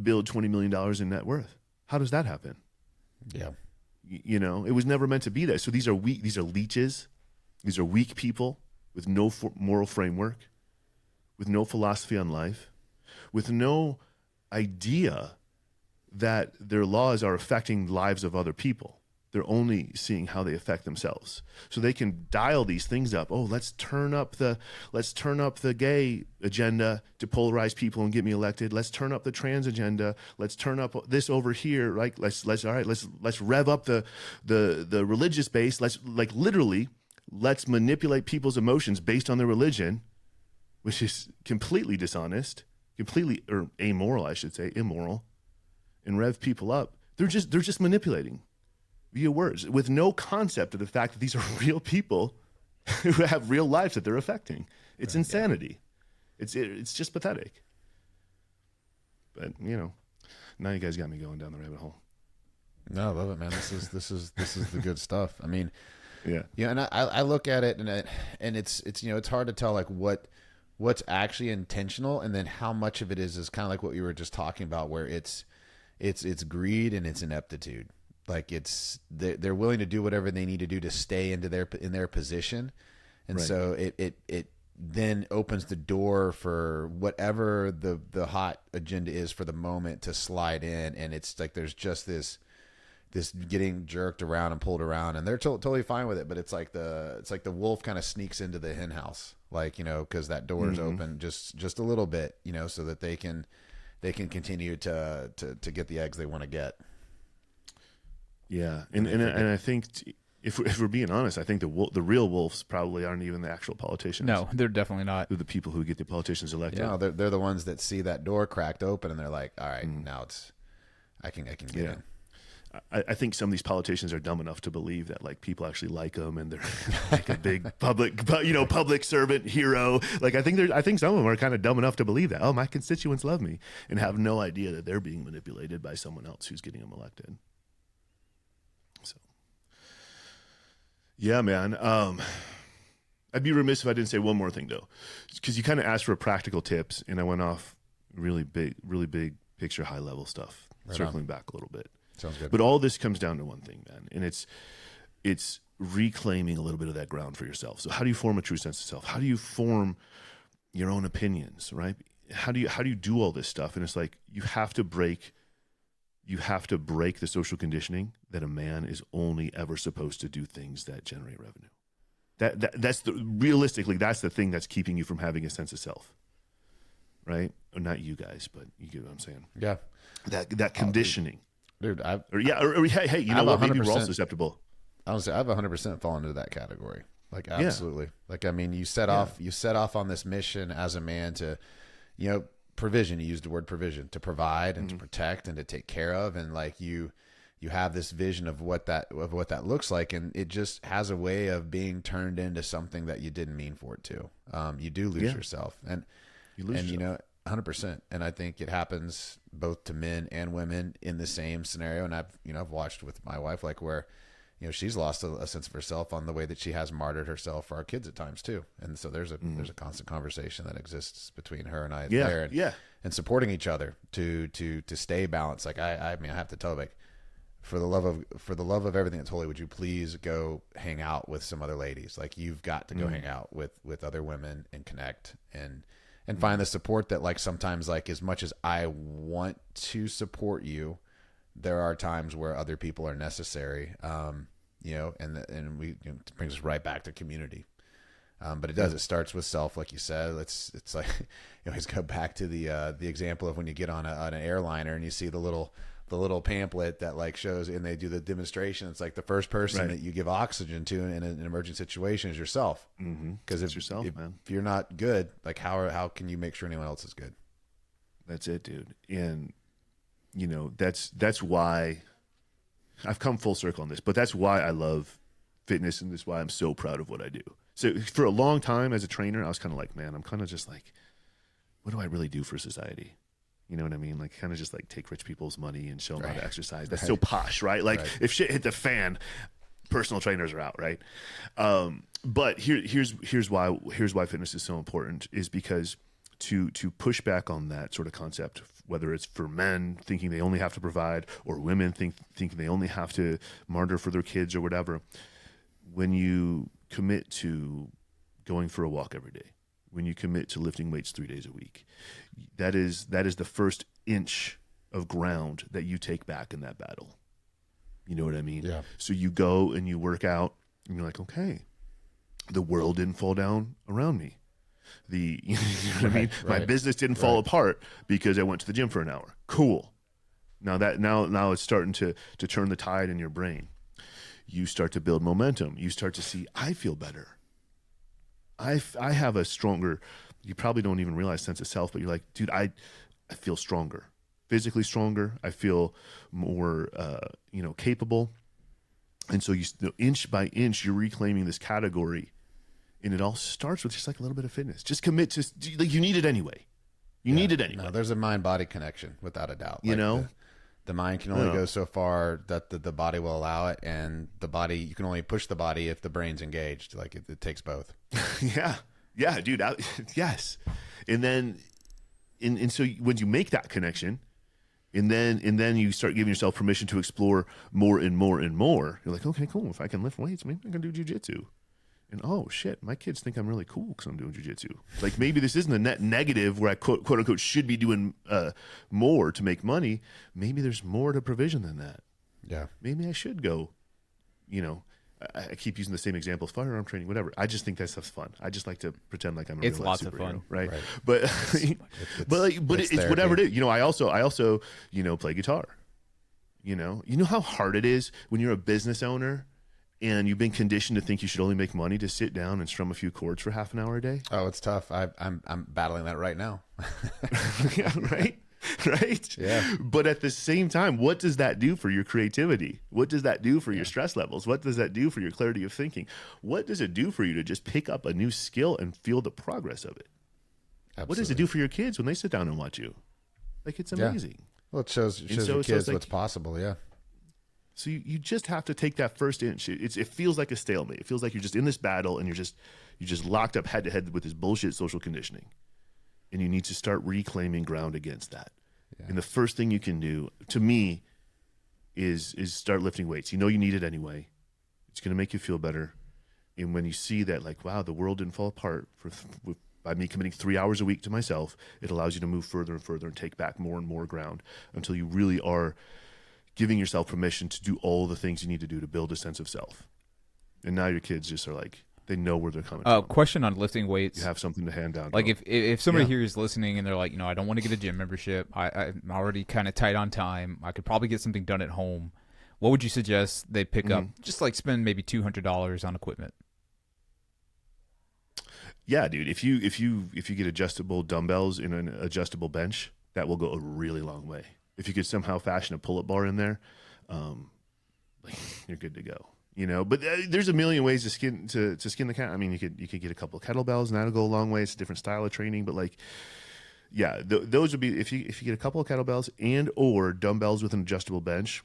build $20 million in net worth? How does that happen? Yeah. It was never meant to be that. So these are weak. These are leeches. These are weak people with no moral framework, with no philosophy on life, with no idea that their laws are affecting the lives of other people. They're only seeing how they affect themselves. So they can dial these things up. Oh, let's turn up the gay agenda to polarize people and get me elected. Let's turn up the trans agenda. Let's turn up this over here. Like let's rev up the religious base. Let's manipulate people's emotions based on their religion, which is completely dishonest, or amoral, I should say, immoral, and rev people up. They're just manipulating via words with no concept of the fact that these are real people who have real lives that they're affecting. It's insanity. Yeah. It's just pathetic. But now you guys got me going down the rabbit hole. No, I love it, man. This is the good stuff. I mean, yeah. And I look at it and it's it's hard to tell like what's actually intentional and then how much of it is kind of like what you were just talking about, where it's greed and it's ineptitude. Like they're willing to do whatever they need to do to stay in their position, and right. So it then opens the door for whatever the hot agenda is for the moment to slide in, and it's like there's just this getting jerked around and pulled around, and they're totally fine with it. But it's like the wolf kind of sneaks into the hen house, like because that door is open just a little bit, so that they can continue to get the eggs they want to get. Yeah, and I think if we're being honest, I think the real wolves probably aren't even the actual politicians. No, they're definitely not. They're the people who get the politicians elected. Yeah, they're the ones that see that door cracked open and they're like, all right, now I can get in. I think some of these politicians are dumb enough to believe that like people actually like them and they're like a big public servant hero. Like I think some of them are kind of dumb enough to believe that. Oh, my constituents love me, and have no idea that they're being manipulated by someone else who's getting them elected. So, yeah, man. I'd be remiss if I didn't say one more thing though, because you kind of asked for practical tips, and I went off really big picture, high level stuff. Right, circling back a little bit. Sounds good. But all this comes down to one thing, man, and it's reclaiming a little bit of that ground for yourself. So how do you form a true sense of self? How do you form your own opinions, right? How do you do all this stuff? And it's like you have to break the social conditioning that a man is only ever supposed to do things that generate revenue. That's realistically that's the thing that's keeping you from having a sense of self, right? Or not you guys, but you get what I'm saying. Yeah, that conditioning, dude. Hey, you know what? Maybe we're all susceptible. Honestly, I've 100% fallen into that category. Like absolutely. Yeah. Like I mean, you set off on this mission as a man to, provision. You used the word provision, to provide and to protect and to take care of, and like you have this vision of what that looks like, and it just has a way of being turned into something that you didn't mean for it to. You do lose yourself, and you lose yourself. 100%. And I think it happens both to men and women in the same scenario. And I've watched with my wife, like where, she's lost a sense of herself on the way that she has martyred herself for our kids at times too. And so there's a constant conversation that exists between her and I there, and supporting each other to stay balanced. Like I have to tell her, like, for the love of everything that's holy, would you please go hang out with some other ladies? Like you've got to go hang out with other women and connect and find the support that, like, sometimes, like, as much as I want to support you, there are times where other people are necessary, and we it brings us right back to community. But it starts with self, like you said. It's like, you always go back to the example of when you get on an airliner and you see the little pamphlet that like shows, and they do the demonstration. It's like the first person that you give oxygen to in an emergent situation is yourself. Because if you're not good, like how can you make sure anyone else is good? That's it, dude. And that's why I've come full circle on this, but that's why I love fitness, and that's why I'm so proud of what I do. So for a long time as a trainer, I was kind of like, man, I'm kind of just like, what do I really do for society? You know what I mean? Like, kind of just like take rich people's money and show them how to exercise. That's so posh, right? Like, if shit hit the fan, personal trainers are out, right? But here's why fitness is so important, is because to push back on that sort of concept, whether it's for men thinking they only have to provide, or women thinking they only have to martyr for their kids or whatever. When you commit to going for a walk every day, when you commit to lifting weights 3 days a week, that is the first inch of ground that you take back in that battle. You know what I mean? Yeah. So you go and you work out, and you're like, okay, the world didn't fall down around me. You know what I mean? My business didn't fall apart because I went to the gym for an hour. Cool. Now it's starting to turn the tide in your brain. You start to build momentum. You start to see, I feel better. I have a stronger, you probably don't even realize, sense of self, but you're like, dude, I feel stronger, physically stronger. I feel more, capable. And so inch by inch, you're reclaiming this category, and it all starts with just like a little bit of fitness. Just commit to, like, you need it anyway. You need it anyway. No, there's a mind-body connection without a doubt. The mind can only go so far that the body will allow it, and the body, you can only push the body if the brain's engaged. Like it takes both. Yeah, dude. Yes. And then, and so when you make that connection, and then you start giving yourself permission to explore more and more and more. You're like, okay, cool. If I can lift weights, maybe I can do jujitsu. And oh shit, my kids think I'm really cool because I'm doing jujitsu. Like, maybe this isn't a net negative where I quote unquote should be doing more to make money. Maybe there's more to provision than that. Yeah. Maybe I should go. I keep using the same example of firearm training, whatever. I just think that stuff's fun. I just like to pretend like I'm a real life lots superhero, of fun, right? But it's whatever it is. I also play guitar. You know how hard it is when you're a business owner and you've been conditioned to think you should only make money to sit down and strum a few chords for half an hour a day. Oh, it's tough. I'm battling that right now. Yeah, right. right? Yeah. But at the same time, what does that do for your creativity? What does that do for your stress levels? What does that do for your clarity of thinking? What does it do for you to just pick up a new skill and feel the progress of it? Absolutely. What does it do for your kids when they sit down and watch you? Like, it's amazing. Yeah. Well, it shows your kids what's possible. Yeah. So you just have to take that first inch. It feels like a stalemate. It feels like you're just in this battle and you're just locked up head to head with this bullshit social conditioning. And you need to start reclaiming ground against that. Yeah. And the first thing you can do, to me, is start lifting weights. You know you need it anyway. It's going to make you feel better. And when you see that, like, wow, the world didn't fall apart by me committing 3 hours a week to myself, it allows you to move further and further and take back more and more ground until you really are giving yourself permission to do all the things you need to do to build a sense of self. And now your kids just are like, they know where they're coming from. Question on lifting weights. You have something to hand down. Like if somebody here is listening and they're like, I don't want to get a gym membership. I'm already kind of tight on time. I could probably get something done at home. What would you suggest they pick up? Just like spend maybe $200 on equipment. Yeah, dude. If you get adjustable dumbbells and an adjustable bench, that will go a really long way. If you could somehow fashion a pull-up bar in there, you're good to go. But there's a million ways to skin the cat. I mean, you could get a couple of kettlebells, and that'll go a long way. It's a different style of training, but those would be if you get a couple of kettlebells and or dumbbells with an adjustable bench,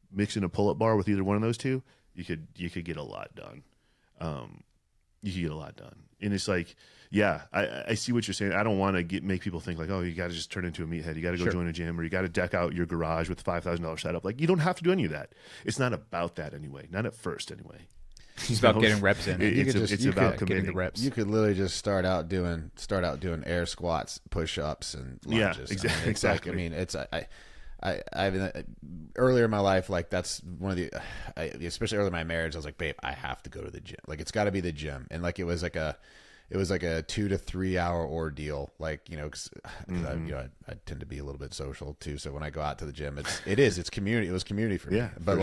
mix in a pull-up bar with either one of those two, you could get a lot done. You could get a lot done. And it's like, yeah, I see what you're saying. I don't want to make people think like, oh, you got to just turn into a meathead. You got to go join a gym, or you got to deck out your garage with $5,000 setup. Like, you don't have to do any of that. It's not about that anyway. Not at first anyway. It's about getting reps in. It's about getting the reps. You could literally just start out doing air squats, push-ups, and lunges. Yeah, exactly. Earlier in my life, like that's one of especially early in my marriage, I was like, babe, I have to go to the gym. Like, it's got to be the gym. And like, it was like a 2 to 3 hour ordeal. Like, cause I tend to be a little bit social too. So when I go out to the gym, it's community. It was community for me. Yeah, but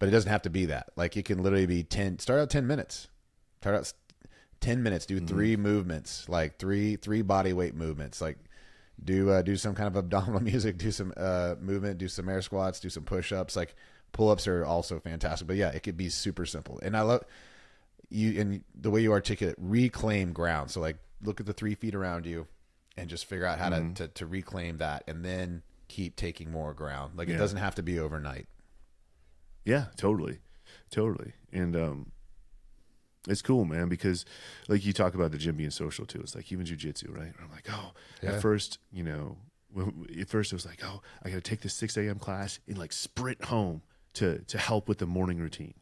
but it doesn't have to be that. Like, it can literally be start out 10 minutes, do 3 movements, like three body weight movements, like, do some kind of abdominal music, do some movement, do some air squats, do some push-ups. Like, pull-ups are also fantastic. But yeah, it could be super simple. And I love you and the way you articulate, reclaim ground. So like, look at the 3 feet around you and just figure out how to reclaim that, and then keep taking more ground. Like, it doesn't have to be overnight. Yeah, totally. And it's cool, man, because like you talk about the gym being social too. It's like even jiu-jitsu, right? I'm like, at first, it was like, I got to take this 6 a.m. class and like sprint home to help with the morning routine.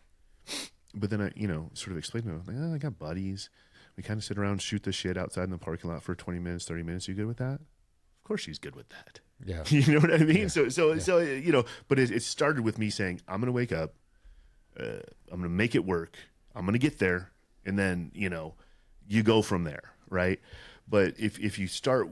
But then I, sort of explained to them, like, I got buddies. We kind of sit around, shoot the shit outside in the parking lot for 20 minutes, 30 minutes. You good with that? Of course she's good with that. Yeah. You know what I mean? Yeah. So but it started with me saying, I'm going to wake up. I'm going to make it work. I'm going to get there, and then, you go from there, right? But if you start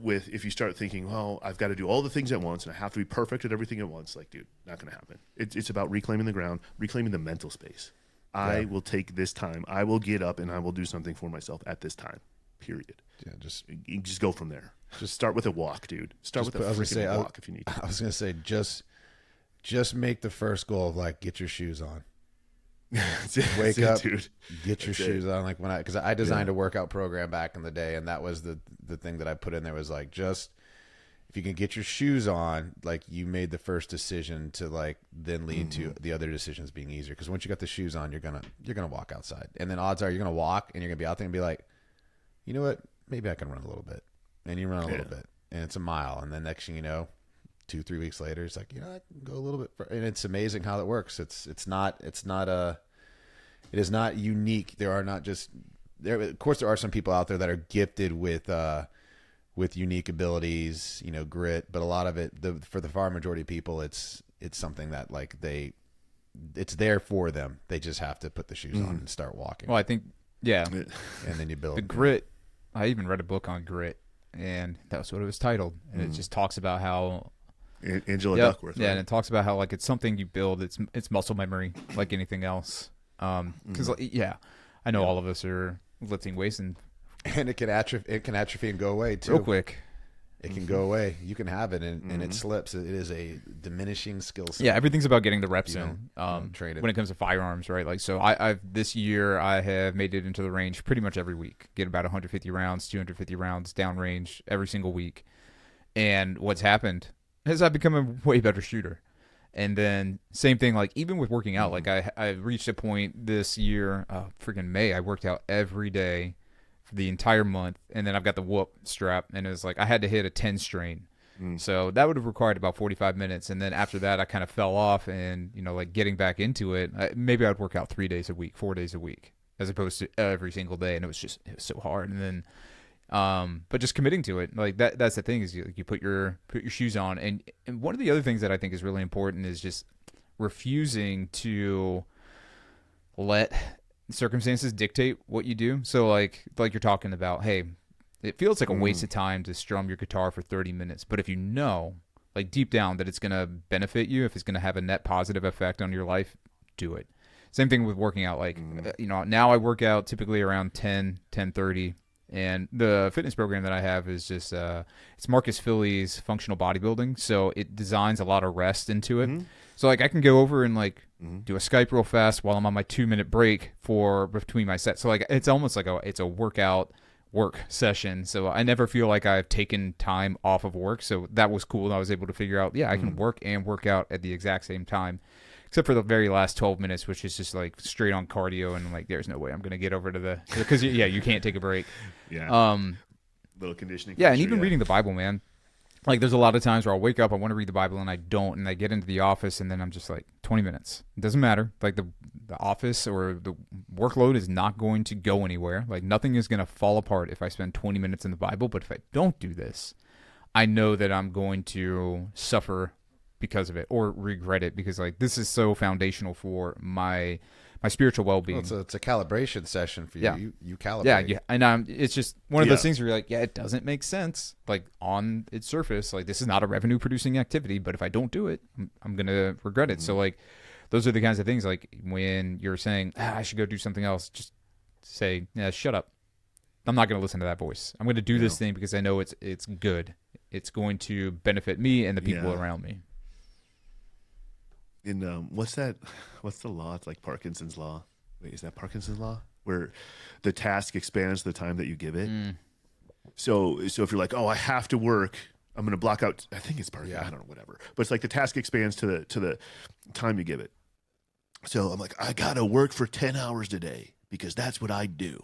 thinking, well, I've got to do all the things at once, and I have to be perfect at everything at once, like, dude, not going to happen. It's about reclaiming the ground, reclaiming the mental space. I will take this time. I will get up, and I will do something for myself at this time, period. Yeah, just go from there. Just start with a walk, dude. Start with a freaking walk if you need to. I was going to say, just make the first goal of, like, get your shoes on. Wake up, dude. Get your shoes on. Like, because I designed a workout program back in the day, and that was the thing that I put in there was like, just if you can get your shoes on, like, you made the first decision to like then lead to the other decisions being easier. Because once you got the shoes on, you're gonna walk outside, and then odds are you're gonna walk and you're gonna be out there and be like, you know what, maybe I can run a little bit, and you run a little bit, and it's a mile, and then next thing you know, 2-3 weeks later, it's like, I can go a little bit further. And it's amazing how that works. It is not unique. There are not just there. Of course, there are some people out there that are gifted with unique abilities, grit. But a lot of it, for the far majority of people, it's something that like it's there for them. They just have to put the shoes on and start walking. Well, I think, yeah. And then you build the grit. I even read a book on grit, and that's what it was titled. And it just talks about how Angela Duckworth. Yeah, right? and it talks about how like it's something you build. It's muscle memory, like anything else. Because I know all of us are lifting weights, and it can atrophy and go away too real quick. It can go away. You can have it, and it slips. It is a diminishing skill set. Yeah, everything's about getting the reps You in. don't train it. When it comes to firearms, right? Like, so I've this year I have made it into the range pretty much every week. Get about 150 rounds, 250 rounds downrange every single week. And what's happened is I've become a way better shooter. And then same thing, like even with working out, like I reached a point this year, freaking May, I worked out every day for the entire month, and then I've got the whoop strap, and it was like I had to hit a 10 strain. So that would have required about 45 minutes, and then after that I kind of fell off, and like getting back into it, maybe I'd work out 3 days a week, 4 days a week, as opposed to every single day, and it was so hard. And then but just committing to it, like that's the thing, is you put your shoes on, and one of the other things that I think is really important is just refusing to let circumstances dictate what you do. So like you're talking about, hey, it feels like a waste of time to strum your guitar for 30 minutes, but if you know, like deep down, that it's going to benefit you, if it's going to have a net positive effect on your life, do it. Same thing with working out. Like now I work out typically around 10:30. And the fitness program that I have is just it's Marcus Philly's functional bodybuilding, so it designs a lot of rest into it. So like I can go over and like do a Skype real fast while I'm on my 2-minute break for between my sets. So like it's almost like it's a work session. So I never feel like I've taken time off of work. So that was cool. I was able to figure out, I can work and work out at the exact same time. Except for the very last 12 minutes, which is just like straight on cardio, and like there's no way I'm gonna get over to because you can't take a break. Little conditioning. Yeah, and even reading the Bible, man. Like there's a lot of times where I'll wake up, I want to read the Bible, and I don't, and I get into the office, and then I'm just like 20 minutes. It doesn't matter. Like the office or the workload is not going to go anywhere. Like nothing is gonna fall apart if I spend 20 minutes in the Bible. But if I don't do this, I know that I'm going to suffer because of it, or regret it, because like this is so foundational for my spiritual well-being. Well, it's a calibration session for you. Yeah. You calibrate. Yeah, and it's just one of those things where you're like, it doesn't make sense, like on its surface, like this is not a revenue producing activity, but if I don't do it, I'm gonna regret it. So like those are the kinds of things, like when you're saying I should go do something else, just say, shut up, I'm not gonna listen to that voice. I'm gonna do this thing because I know it's good, it's going to benefit me and the people around me. In what's the law? It's like Parkinson's law. Wait, is that Parkinson's law? Where the task expands the time that you give it. So if you're like, I have to work, I'm going to block out. I think it's Parkinson's. I don't know, whatever. But it's like the task expands to the time you give it. So I'm like, I got to work for 10 hours today because that's what I do.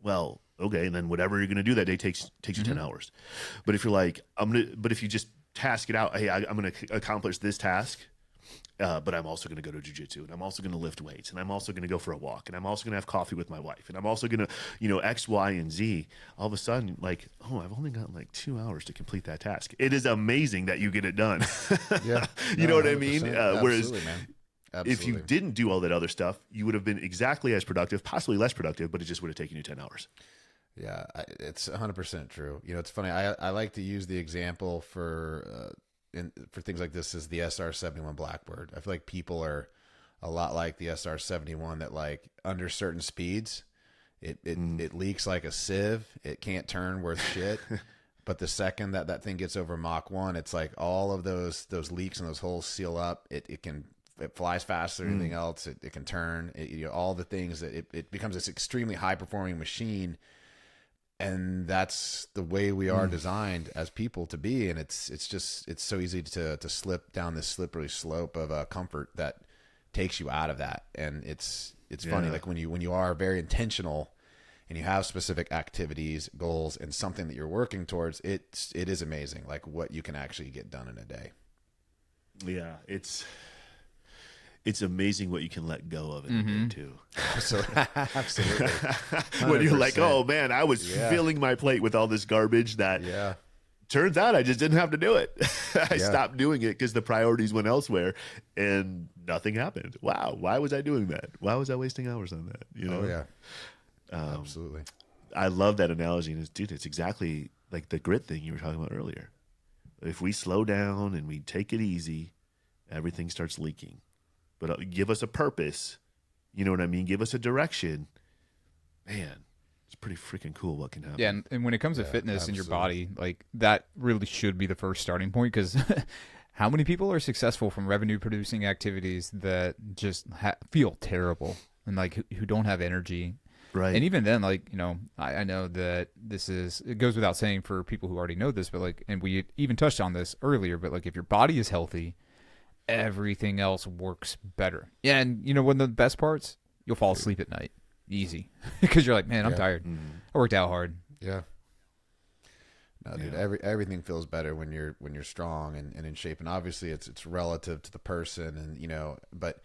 Well, okay, and then whatever you're going to do that day takes you 10 hours. But if you're like, but if you just task it out, hey, I'm going to accomplish this task. But I'm also going to go to jiu-jitsu, and I'm also going to lift weights, and I'm also going to go for a walk, and I'm also going to have coffee with my wife, and I'm also going to, X, Y, and Z. All of a sudden, like, I've only got like 2 hours to complete that task. It is amazing that you get it done. You know what I mean? Whereas man. if you didn't do all that other stuff, you would have been exactly as productive, possibly less productive, but it just would have taken you 10 hours. Yeah, it's 100% true. It's funny. I like to use the example for things like this is the SR-71 Blackbird. I feel like people are a lot like the SR-71, that like under certain speeds, it leaks like a sieve. It can't turn worth shit. But the second that thing gets over Mach 1, it's like all of those leaks and those holes seal up. It flies faster than anything else. It can turn. All the things that it becomes this extremely high performing machine. And that's the way we are designed as people to be. And it's so easy to slip down this slippery slope of comfort that takes you out of that. And it's funny, like when you are very intentional and you have specific activities, goals, and something that you're working towards, it is amazing, like what you can actually get done in a day. Yeah, it's amazing what you can let go of in a day too. Absolutely. When you're like, oh man, I was filling my plate with all this garbage that turns out I just didn't have to do it. I stopped doing it because the priorities went elsewhere and nothing happened. Wow, why was I doing that? Why was I wasting hours on that? Oh yeah, absolutely. I love that analogy, and it's exactly like the grit thing you were talking about earlier. If we slow down and we take it easy, everything starts leaking. But give us a purpose, you know what I mean? Give us a direction. Man, It's pretty freaking cool what can happen. Yeah, and when it comes to fitness in your body, like that really should be the first starting point, because how many people are successful from revenue-producing activities that just feel terrible and like who don't have energy? Right. And even then, like, you know, I know that it goes without saying for people who already know this, but like, and we even touched on this earlier, but like if your body is healthy, everything else works better. Yeah, and you know, one of the best parts, you'll fall asleep at night. Easy. Because you're like, man, I'm tired. I worked out hard. Yeah. No, dude, everything feels better when you're strong and in shape. And obviously it's relative to the person, and you know, but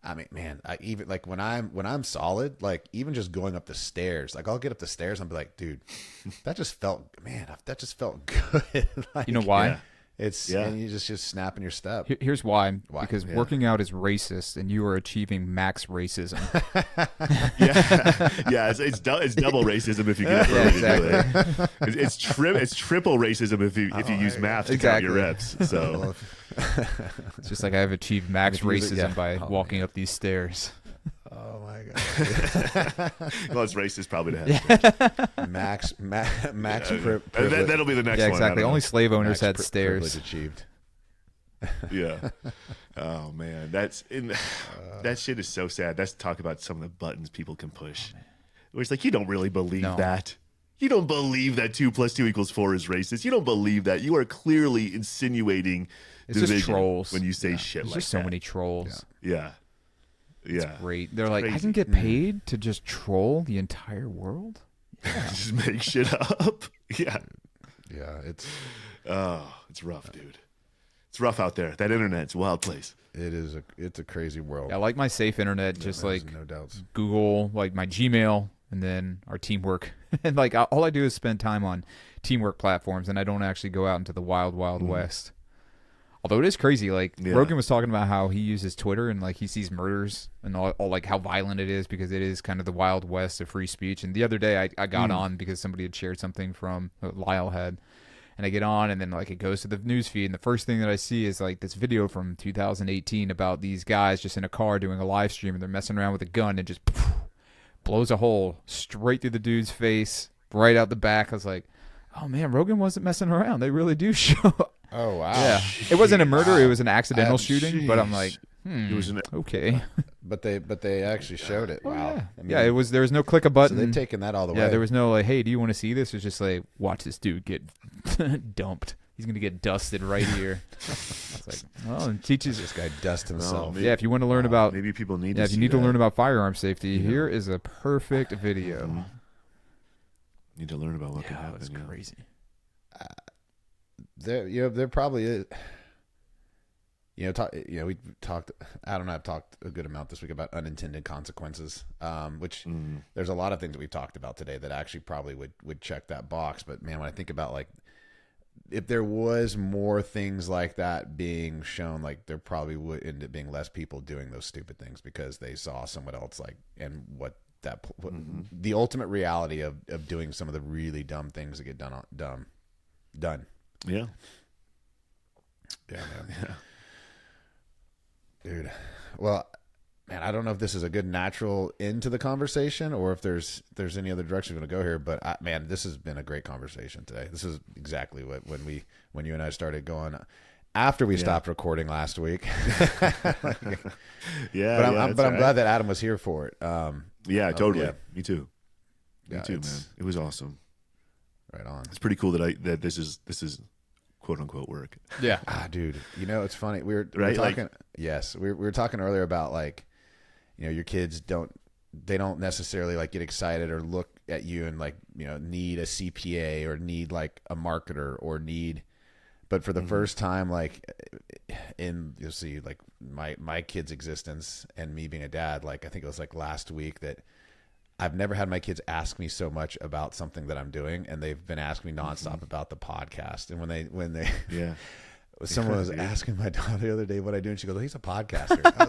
I mean, man, I even like when I'm solid, like even just going up the stairs, like I'll get up the stairs and I'll be like, dude, that just felt good. Like, You know why? Yeah. And you just snapping your step. Here's why. Because working out is racist, and you are achieving max racism. yeah, it's double racism if you get it. Exactly. It's triple racism if you use math to count your reps. So It's just like I've achieved max racism by walking up these stairs. Oh my god! Well, it's racist probably to have max privilege. That'll be the next one. Yeah, exactly. Only slave owners had stairs. Achieved. Yeah. Oh man, that shit is so sad. That's talk about some of the buttons people can push. Where it's like, you don't really believe that. You don't believe that 2 + 2 = 4 is racist. You don't believe that. You are clearly insinuating It's division just trolls when you say shit There's like just so that. many trolls. Yeah. It's great. They're like, I crazy. can get paid to just troll the entire world? Just make shit up. Yeah. Yeah, it's rough, dude. It's rough out there. That internet's a wild place. it's a crazy world. I like my safe internet, just like no doubts. Google, like my Gmail, and then our teamwork. And like all I do is spend time on teamwork platforms, and I don't actually go out into the wild west. Although it is crazy, like Rogan was talking about how he uses Twitter and like he sees murders and all like how violent it is because it is kind of the wild west of free speech. And the other day I got on because somebody had shared something from Lyle had, and I get on and then like it goes to the news feed, and the first thing that I see is like this video from 2018 about these guys just in a car doing a live stream, and they're messing around with a gun and just blows a hole straight through the dude's face, right out the back. I was like, oh man, Rogan wasn't messing around. They really do show. Oh wow! Yeah, it wasn't a murder; it was an accidental shooting. But I'm like, It was okay. But they actually showed it. Wow. Yeah. I mean, Yeah, it was. There was no click a button. So they've taken that all the way. Yeah, there was no like, hey, do you want to see this? It was just like, watch this dude get dumped. He's gonna get dusted right here. I was like, oh, and teaches This guy dust himself. maybe- Yeah, if you want to learn about, maybe people need. yeah, to if you see need to that. learn about firearm safety, here is a perfect video. Need to learn about what can Yeah, happen. it was yeah. crazy. There probably is. We talked. Adam and I have talked a good amount this week about unintended consequences, which there's a lot of things that we've talked about today that actually probably would check that box. But man, when I think about like, if there was more things like that being shown, like there probably would end up being less people doing those stupid things because they saw someone else like, and what the ultimate reality of doing some of the really dumb things that get done. Yeah. Yeah, man. Dude. Well, man, I don't know if this is a good natural end to the conversation or if there's any other direction we're going to go here, but man, this has been a great conversation today. This is exactly what when you and I started going after we stopped recording last week. Yeah. But I'm glad that Adam was here for it. Yeah, totally. Yeah. Me too. Yeah, Me too, man. It was awesome. Right on. It's pretty cool that this is quote unquote work. Yeah. Dude, it's funny. We were Right, talking. Yes, we were talking earlier about like, your kids don't necessarily like get excited or look at you and like, need a CPA or need like a marketer or need, but for the first time, like you'll see like my kid's existence and me being a dad, like I think it was like last week that I've never had my kids ask me so much about something that I'm doing, and they've been asking me nonstop about the podcast. And when they Yeah. someone was asking my daughter the other day what I do, and she goes, "Oh, he's a podcaster." I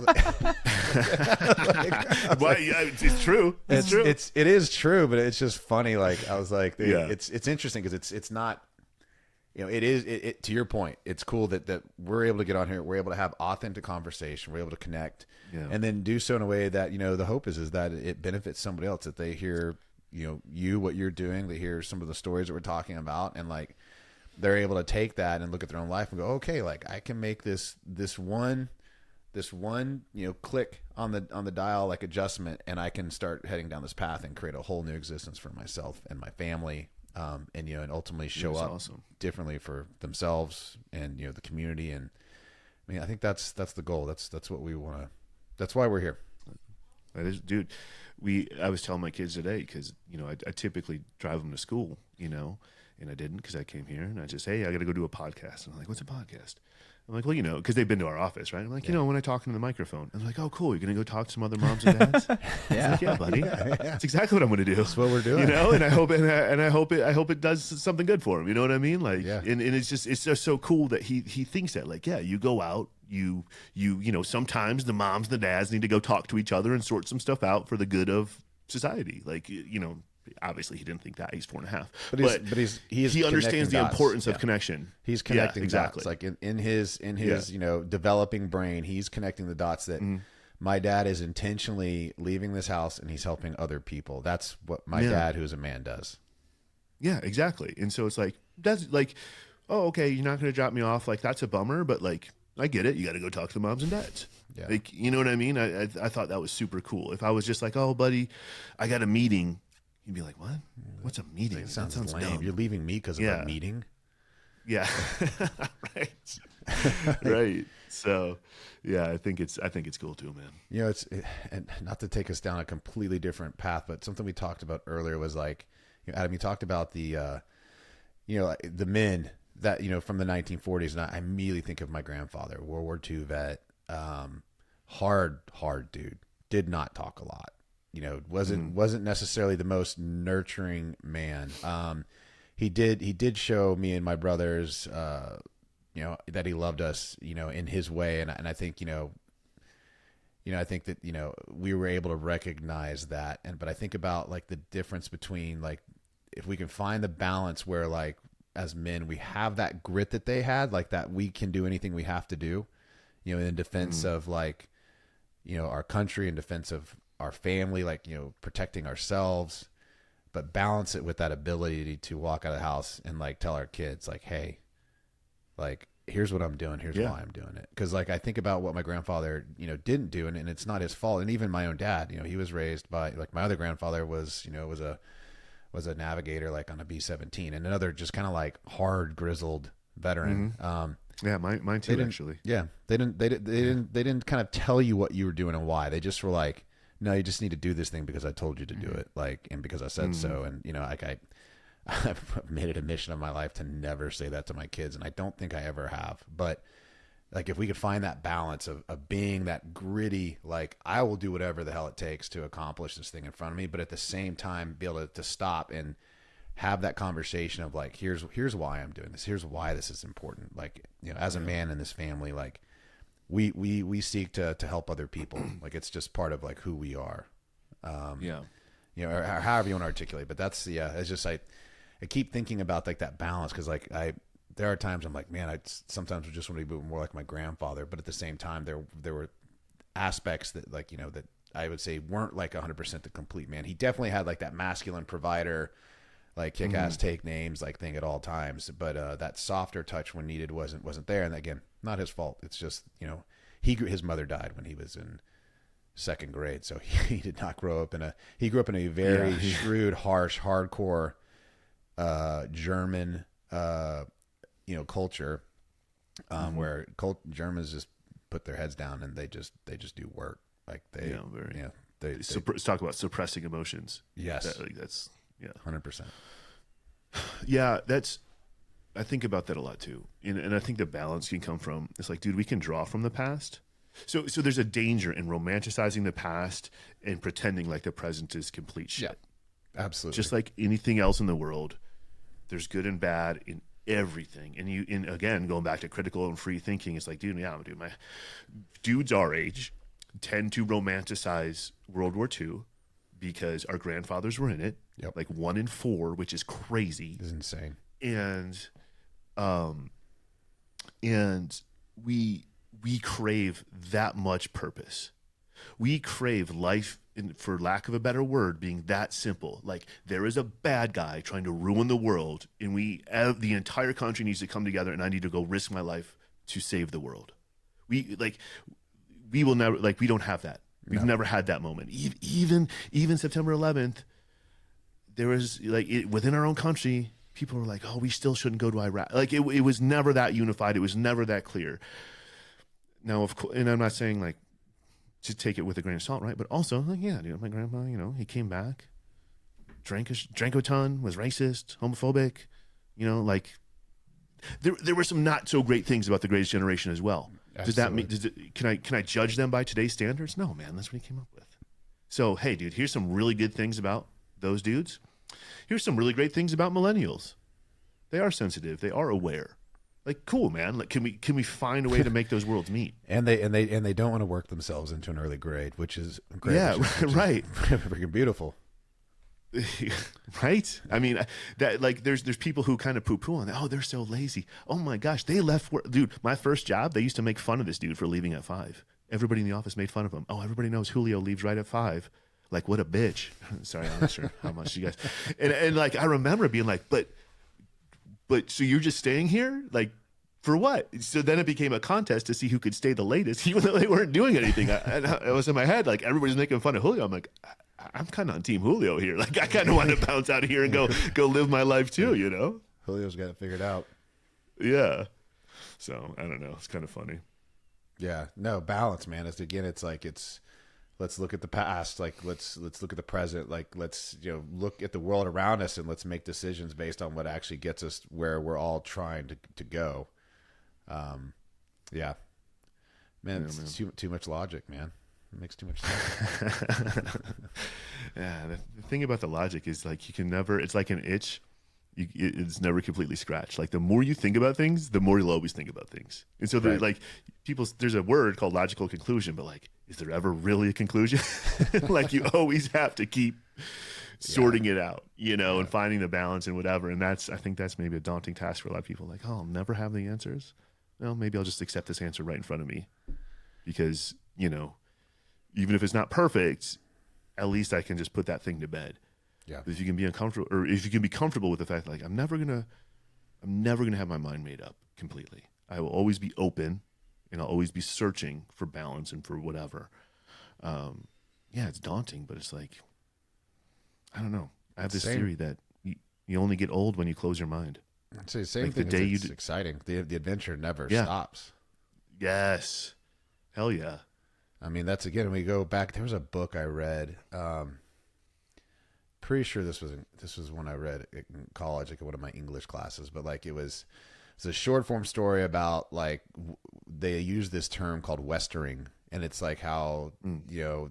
was Well, yeah, it's true. It's true. It is true, but it's just funny. Like I was like, Yeah. it's interesting because it's not. It is to your point. It's cool that we're able to get on here. We're able to have authentic conversation. We're able to connect, Yeah. and then do so in a way that the hope is that it benefits somebody else. That they hear what you're doing. They hear some of the stories that we're talking about, and like they're able to take that and look at their own life and go, okay, like I can make this one click on the dial, like adjustment, and I can start heading down this path and create a whole new existence for myself and my family, and ultimately show up differently for themselves and the community. And I mean, I think that's the goal. That's what we want to. That's why we're here. That is, dude. I was telling my kids today because I typically drive them to school, and I didn't because I came here and I just, hey, I got to go do a podcast. And I'm like, what's a podcast? I'm like, well, because they've been to our office, right? I'm like, when I talk into the microphone, I'm like, oh, cool. You're going to go talk to some other moms and dads? Yeah, like, yeah, buddy. Yeah. That's exactly what I'm going to do. That's what we're doing. And I hope it does something good for him. You know what I mean? Like, and it's just so cool that he thinks that, like, yeah, you go out, you sometimes the moms and the dads need to go talk to each other and sort some stuff out for the good of society. Like, obviously he didn't think that. He's 4.5, but he understands the importance of connection. He's connecting dots, like in his developing brain. He's connecting the dots that my dad is intentionally leaving this house and he's helping other people. That's what my dad, who's a man, does. Yeah, exactly. And so it's like, that's like, oh, okay, you're not going to drop me off. Like, that's a bummer, but like, I get it. You got to go talk to the moms and dads. Yeah. Like, you know what I mean? I thought that was super cool. If I was just like, oh, buddy, I got a meeting. You'd be like, what? What's a meeting? That sounds lame. Dumb. You're leaving me because of a meeting? Yeah. Right. Right. So, yeah, I think it's cool too, man. And not to take us down a completely different path, but something we talked about earlier was like, Adam, you talked about the men that, from the 1940s. And I immediately think of my grandfather, World War II vet, hard dude, did not talk a lot. Wasn't necessarily the most nurturing man. He did show me and my brothers, that he loved us, in his way. And I think, I think that, we were able to recognize that. But I think about like the difference between like, if we can find the balance where like, as men, we have that grit that they had, like that we can do anything we have to do, in defense of like, our country, in defense of our family, like, protecting ourselves, but balance it with that ability to walk out of the house and like tell our kids like, hey, like, here's what I'm doing. Here's why I'm doing it. Cause like, I think about what my grandfather, didn't do, and it's not his fault. And even my own dad, he was raised by, like, my other grandfather was a navigator, like on a B-17, and another just kind of like hard grizzled veteran. Yeah, mine too, actually. Yeah. They didn't kind of tell you what you were doing and why. They just were like, no, you just need to do this thing because I told you to do it, like, and because I said so. And I've made it a mission of my life to never say that to my kids, and I don't think I ever have. But like, if we could find that balance of being that gritty, like, I will do whatever the hell it takes to accomplish this thing in front of me, but at the same time be able to stop and have that conversation of like, here's why I'm doing this. Here's why this is important. Like, as a man in this family, like, we seek to help other people. Like, it's just part of like who we are. Or however you want to articulate, but that's, it's just, I keep thinking about like that balance. Cause like there are times I'm like, man, I sometimes just want to be more like my grandfather, but at the same time, there were aspects that like, that I would say weren't like 100% the complete man. He definitely had like that masculine provider, like kick-ass take names, like thing at all times. But that softer touch when needed wasn't there. And again, not his fault. It's just, his mother died when he was in second grade. So he did not grow up he grew up in a very shrewd, harsh, hardcore, German, culture, where Germans just put their heads down and they just do work. Like let's talk about suppressing emotions. Yes. That's 100%. Yeah. I think about that a lot too. And I think the balance can come from, it's like, dude, we can draw from the past. So there's a danger in romanticizing the past and pretending like the present is complete shit. Yeah, absolutely. Just like anything else in the world, there's good and bad in everything. And again, going back to critical and free thinking, it's like, dude, my dudes our age tend to romanticize World War II because our grandfathers were in it. Yep. Like 1 in 4, which is crazy. It's insane. And we crave that much purpose. We crave life, for lack of a better word, being that simple. Like, there is a bad guy trying to ruin the world, and the entire country needs to come together, and I need to go risk my life to save the world. We will never, like, we don't have that. We've never had that moment. Even September 11th, there was, like, within our own country, people were like, oh, we still shouldn't go to Iraq. Like, it was never that unified. It was never that clear. Now, of course, and I'm not saying, like, to take it with a grain of salt, right? But also, like, yeah, dude, my grandpa, he came back, drank a ton, was racist, homophobic, like, there were some not so great things about the Greatest Generation as well. Does that mean, can I judge them by today's standards? No, man, that's what he came up with. So, hey, dude, here's some really good things about those dudes. Here's some really great things about millennials. They are sensitive. They are aware. Like, cool, man. Like, can we find a way to make those worlds meet? And they don't want to work themselves into an early grade, which is great. Yeah, right. Freaking beautiful. Right? I mean, that, like, there's people who kind of poo-poo on that. Oh, they're so lazy. Oh my gosh, they left work. Dude, my first job, they used to make fun of this dude for leaving at 5. Everybody in the office made fun of him. Oh, everybody knows Julio leaves right at 5. Like, what a bitch. Sorry, I'm not sure how much you guys. And like, I remember being like, but so you're just staying here? Like, for what? So then it became a contest to see who could stay the latest, even though they weren't doing anything. And it was in my head, like, everybody's making fun of Julio. I'm like, I'm kind of on Team Julio here. Like, I kind of want to bounce out of here and go live my life too, Julio's got it figured out. Yeah. So I don't know. It's kind of funny. Yeah. No, balance, man. Let's look at the past. Like, let's look at the present. Like, let's, look at the world around us, and let's make decisions based on what actually gets us where we're all trying to go. Yeah, man, it's too much logic, man. It makes too much sense. Yeah, the thing about the logic is, like, you can never. It's like an itch. It's never completely scratched. Like, the more you think about things, the more you'll always think about things. And so, like, there's a word called logical conclusion, but, like, is there ever really a conclusion? Like, you always have to keep sorting it out, and finding the balance and whatever. And I think that's maybe a daunting task for a lot of people. Like, oh, I'll never have the answers. Well, maybe I'll just accept this answer right in front of me, because, even if it's not perfect, at least I can just put that thing to bed. Yeah. If you can be uncomfortable, or if you can be comfortable with the fact, like, I'm never gonna have my mind made up completely. I will always be open, and I'll always be searching for balance and for whatever. Yeah, it's daunting, but it's like, I don't know. I have this theory that you only get old when you close your mind. I'd say the same thing. It's exciting. The adventure never stops. Yes. Hell yeah. I mean, that's, again, we go back. There was a book I read. Pretty sure this was one I read in college, like one of my English classes. But, like, it's a short form story about, like, they use this term called westering, and it's like how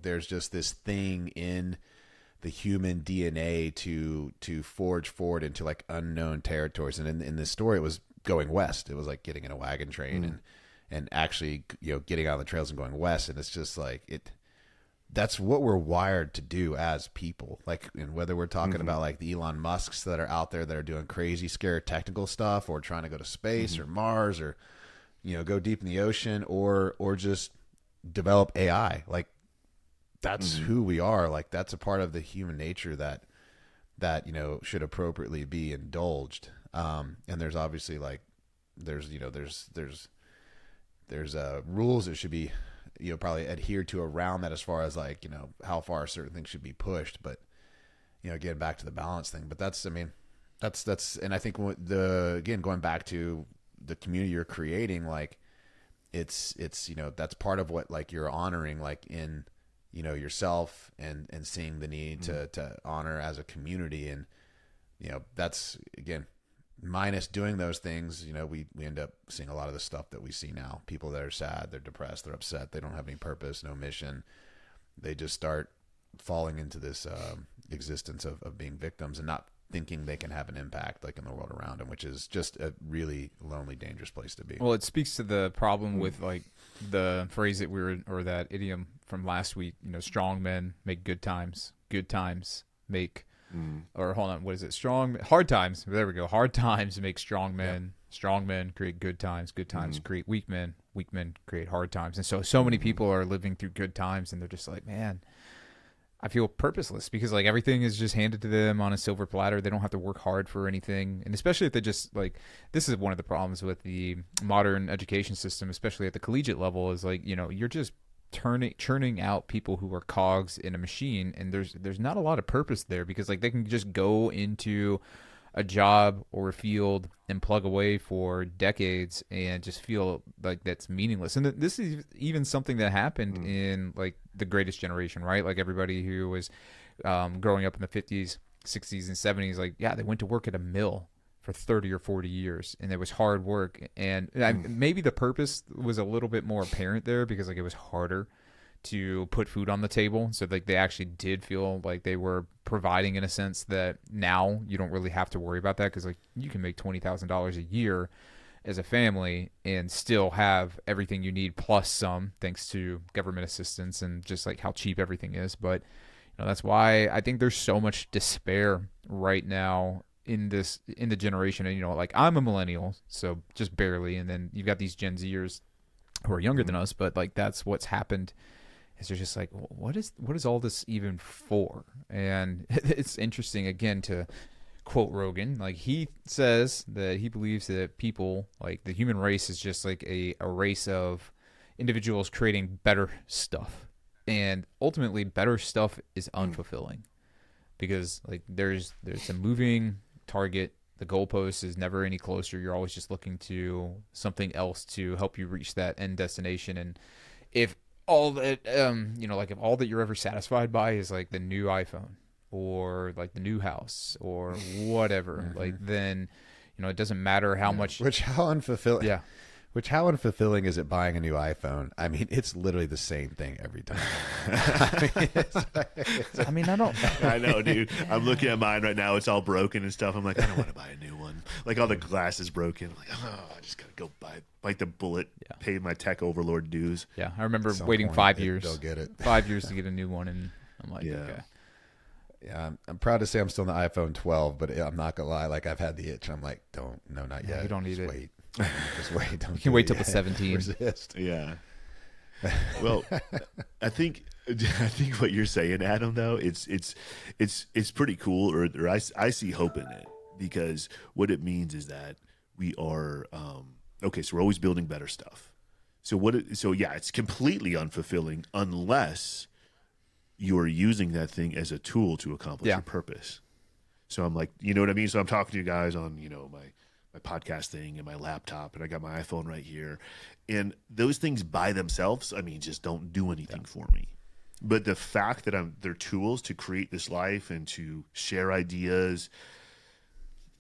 there's just this thing in the human DNA to forge forward into, like, unknown territories. And in this story, it was going west. It was like getting in a wagon train and actually, getting on the trails and going west. And it's just like that's what we're wired to do as people. Like, and whether we're talking about, like, the Elon Musks that are out there that are doing crazy, scary technical stuff, or trying to go to space or Mars, or, go deep in the ocean, or just develop AI. Like, that's who we are. Like, that's a part of the human nature that should appropriately be indulged. And there's obviously, like, there's rules that should be, probably adhered to around that, as far as, like, how far certain things should be pushed. But, getting back to the balance thing. But that's, and I think again, going back to the community you're creating, like, it's that's part of what, like, you're honoring, like, in, yourself, and seeing the need to honor as a community. And, that's, again, minus doing those things, we end up seeing a lot of the stuff that we see now. People that are sad, they're depressed, they're upset, they don't have any purpose, no mission. They just start falling into this existence of being victims, and not thinking they can have an impact, like, in the world around them, which is just a really lonely, dangerous place to be. Well, it speaks to the problem with, like, the phrase that or that idiom from last week, strong men make good times make, or hold on, what is it? Hard times. There we go. Hard times make strong men strong men create good times create weak men create hard times. And so many people are living through good times and they're just like, man, I feel purposeless because like everything is just handed to them on a silver platter. They don't have to work hard for anything. And especially if they just like, this is one of the problems with the modern education system, especially at the collegiate level, is like, you know, you're just churning out people who are cogs in a machine, and there's not a lot of purpose there because like they can just go into a job or a field and plug away for decades and just feel like that's meaningless. And this is even something that happened in like the Greatest Generation, right? Like everybody who was growing up in the 50s, 60s, and 70s, like, yeah, they went to work at a mill for 30 or 40 years and it was hard work. And maybe the purpose was a little bit more apparent there because like it was harder to put food on the table. So like they actually did feel like they were providing in a sense that now you don't really have to worry about that because like you can make $20,000 a year as a family and still have everything you need plus some, thanks to government assistance and just like how cheap everything is. But you know, that's why I think there's so much despair right now in the generation. And you know, like I'm a millennial, so just barely, and then you've got these Gen Zers who are younger than us, but like that's what's happened. Is they're just like, what is all this even for? And it's interesting again to quote Rogan. Like he says that he believes that people, like the human race, is just like a race of individuals creating better stuff, and ultimately better stuff is unfulfilling because like there's a moving target. The goalpost is never any closer. You're always just looking to something else to help you reach that end destination. And if all that you know, like if all that you're ever satisfied by is like the new iPhone or like the new house or whatever, like then you know it doesn't matter how much. How unfulfilling is it buying a new iPhone? I mean, it's literally the same thing every time. I mean, I don't. I know, dude. I'm looking at mine right now. It's all broken and stuff. I'm like, I don't want to buy a new one. Like all the glass is broken. I'm like, oh, I just gotta go bite the bullet, pay my tech overlord dues. Yeah, I remember waiting 5 years. They'll get it. 5 years to get a new one, and I'm like, okay. Yeah, I'm proud to say I'm still in the iPhone 12, but I'm not gonna lie. Like I've had the itch. I'm like, not yet. You don't need just it. Wait. Just wait. Don't you can wait till the 17. Resist. Yeah. Well, I think what you're saying, Adam, though, it's pretty cool, or I see hope in it because what it means is that we are okay. So we're always building better stuff. So it's completely unfulfilling unless you are using that thing as a tool to accomplish your purpose. So I'm like, you know what I mean? So I'm talking to you guys on, you know, my podcast thing and my laptop, and I got my iPhone right here. And those things by themselves, I mean, just don't do anything for me. But the fact that they're tools to create this life and to share ideas,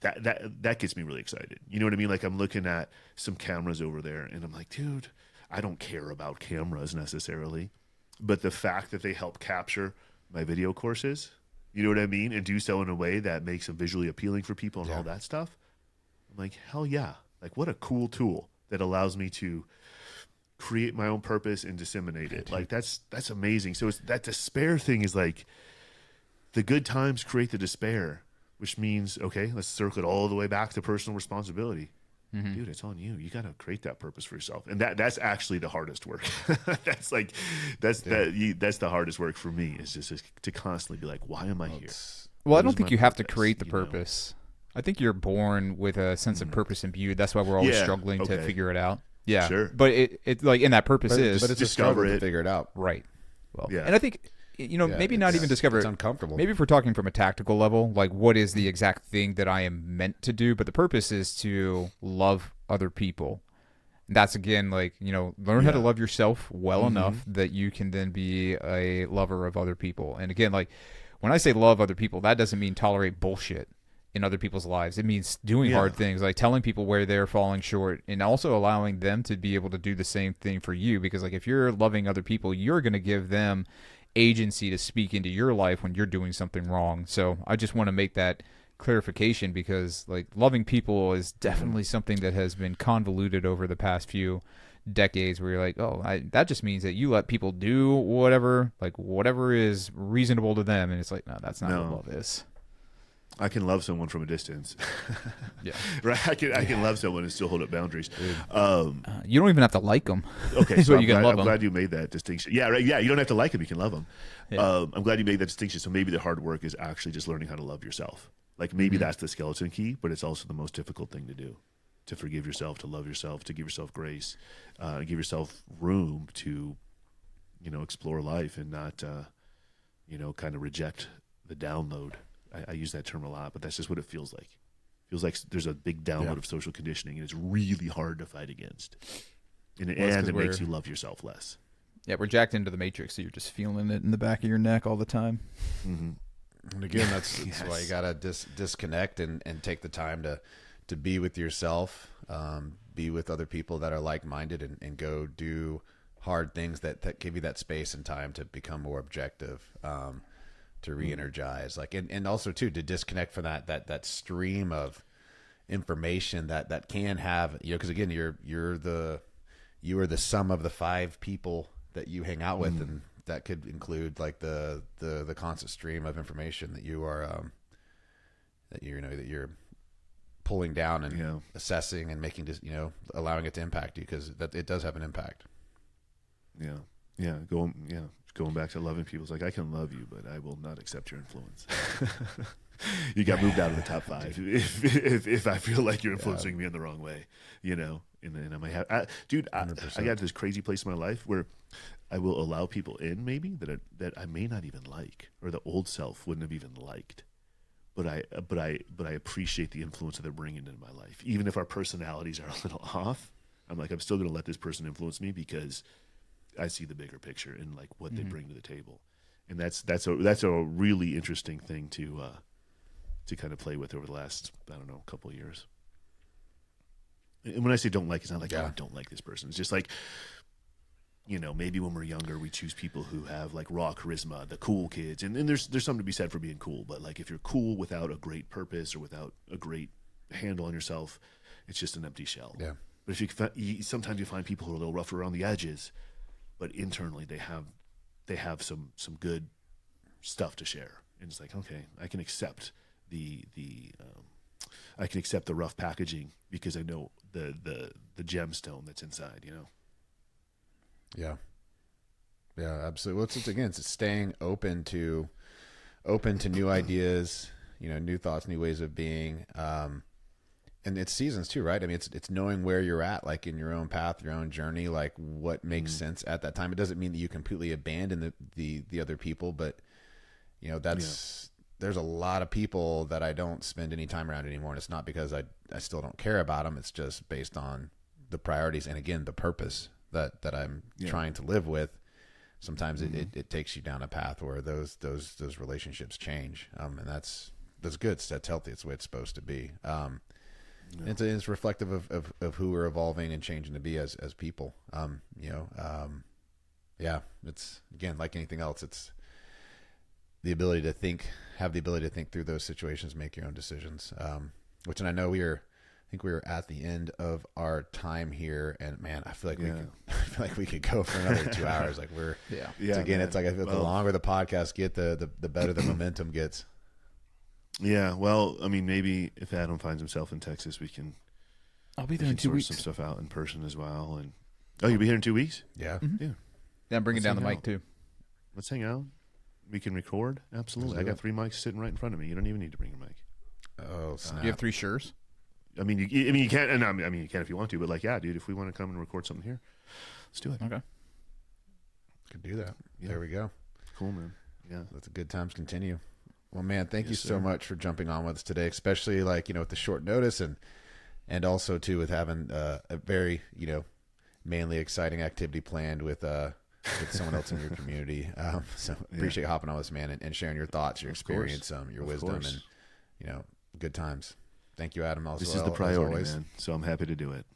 that gets me really excited. You know what I mean? Like I'm looking at some cameras over there and I'm like, dude, I don't care about cameras necessarily, but the fact that they help capture my video courses, you know what I mean? And do so in a way that makes them visually appealing for people and all that stuff. I'm like, hell yeah. Like what a cool tool that allows me to create my own purpose and disseminate it. Like that's amazing. So it's that despair thing is like the good times create the despair, which means, okay, let's circle it all the way back to personal responsibility. Mm-hmm. Dude, it's on you. You got to create that purpose for yourself. And that's actually the hardest work. that's the hardest work for me is just to constantly be like, why am I here? Well, I don't think you have to create the purpose. I think you're born with a sense of purpose imbued. That's why we're always struggling to figure it out. Yeah, sure. But it like, and that purpose but it's a struggle to figure it out. Right. Well, and I think, you know, maybe not even discover it's it. Uncomfortable. Maybe if we're talking from a tactical level, like what is the exact thing that I am meant to do? But the purpose is to love other people. And that's again, like, you know, learn how to love yourself well enough that you can then be a lover of other people. And again, like when I say love other people, that doesn't mean tolerate bullshit in other people's lives. It means doing hard things, like telling people where they're falling short and also allowing them to be able to do the same thing for you. Because like if you're loving other people, you're going to give them agency to speak into your life when you're doing something wrong. So I just want to make that clarification because like loving people is definitely something that has been convoluted over the past few decades where you're like, that just means that you let people do whatever is reasonable to them. And it's like, no, that's not what love is. I can love someone from a distance. Yeah. Right. I can love someone and still hold up boundaries. You don't even have to like them. Okay. So you can love I'm them. glad you made that distinction. Yeah. Right. Yeah. You don't have to like them. You can love them. Yeah. I'm glad you made that distinction. So maybe the hard work is actually just learning how to love yourself. Like maybe that's the skeleton key, but it's also the most difficult thing to do, to forgive yourself, to love yourself, to give yourself grace, give yourself room to, explore life and not, kind of reject the download. I use that term a lot, but that's just what it feels like. It feels like there's a big download of social conditioning, and it's really hard to fight against. And it makes you love yourself less. Yeah, we're jacked into the matrix, so you're just feeling it in the back of your neck all the time. Mm-hmm. And again, that's why you gotta disconnect and take the time to be with yourself, be with other people that are like-minded, and go do hard things that give you that space and time to become more objective. To re-energize, and also too, to disconnect from that stream of information that can have, because again, you are the sum of the 5 people that you hang out with, and that could include like the constant stream of information that you are that you're pulling down and assessing and making allowing it to impact you, because that it does have an impact. Going back to loving people, it's like, I can love you, but I will not accept your influence. You got moved out of the top 5 if I feel like you're influencing me in the wrong way, And then I might have, I got this crazy place in my life where I will allow people in, maybe that I may not even like, or the old self wouldn't have even liked, but I appreciate the influence that they're bringing into my life, even if our personalities are a little off. I'm like, I'm still going to let this person influence me because I see the bigger picture and like what they bring to the table, and that's a really interesting thing to kind of play with over the last, I don't know, couple of years. And when I say don't like, it's not like, oh, I don't like this person. It's just like, maybe when we're younger, we choose people who have like raw charisma, the cool kids, and there's something to be said for being cool. But like, if you're cool without a great purpose or without a great handle on yourself, it's just an empty shell. Yeah. But if sometimes you find people who are a little rougher around the edges, but internally they have some good stuff to share, and it's like, okay, I can accept the rough packaging because I know the gemstone that's inside, Yeah, absolutely. Well, it's staying open to new ideas, new thoughts, new ways of being. And it's seasons too, right? I mean, it's knowing where you're at, like in your own path, your own journey, like what makes sense at that time. It doesn't mean that you completely abandon the other people, but there's a lot of people that I don't spend any time around anymore. And it's not because I still don't care about them. It's just based on the priorities. And again, the purpose that I'm trying to live with. Sometimes it takes you down a path where those relationships change. And that's good. That's healthy. It's the way it's supposed to be. It's reflective of who we're evolving and changing to be as people. It's, again, like anything else, it's the ability to think through those situations, make your own decisions. Which, and I know we were at the end of our time here, and man, I feel like we could go for another 2 hours. Like again, it's like, I feel the longer the podcast get, the better the momentum gets. Yeah, well, I mean, maybe if Adam finds himself in Texas, I'll be there in 2 weeks. Some stuff out in person as well. And you'll be here in 2 weeks? Yeah, yeah. I'm bringing down the mic too. Let's hang out. We can record. Absolutely. I got 3 mics sitting right in front of me. You don't even need to bring your mic. Oh, snap. You have 3 Sures? I mean, you can't. And I mean, you can if you want to. But like, yeah, dude, if we want to come and record something here, let's do it. Okay. Could do that. Yeah. There we go. Cool, man. Yeah, let the good times continue. Well, man, thank you so much for jumping on with us today, especially like, with the short notice and also too with having a very, mainly exciting activity planned with someone else in your community. So appreciate hopping on with us, man, and sharing your thoughts, your experience, your wisdom, and good times. Thank you, Adam. This is the priority, man. So I'm happy to do it.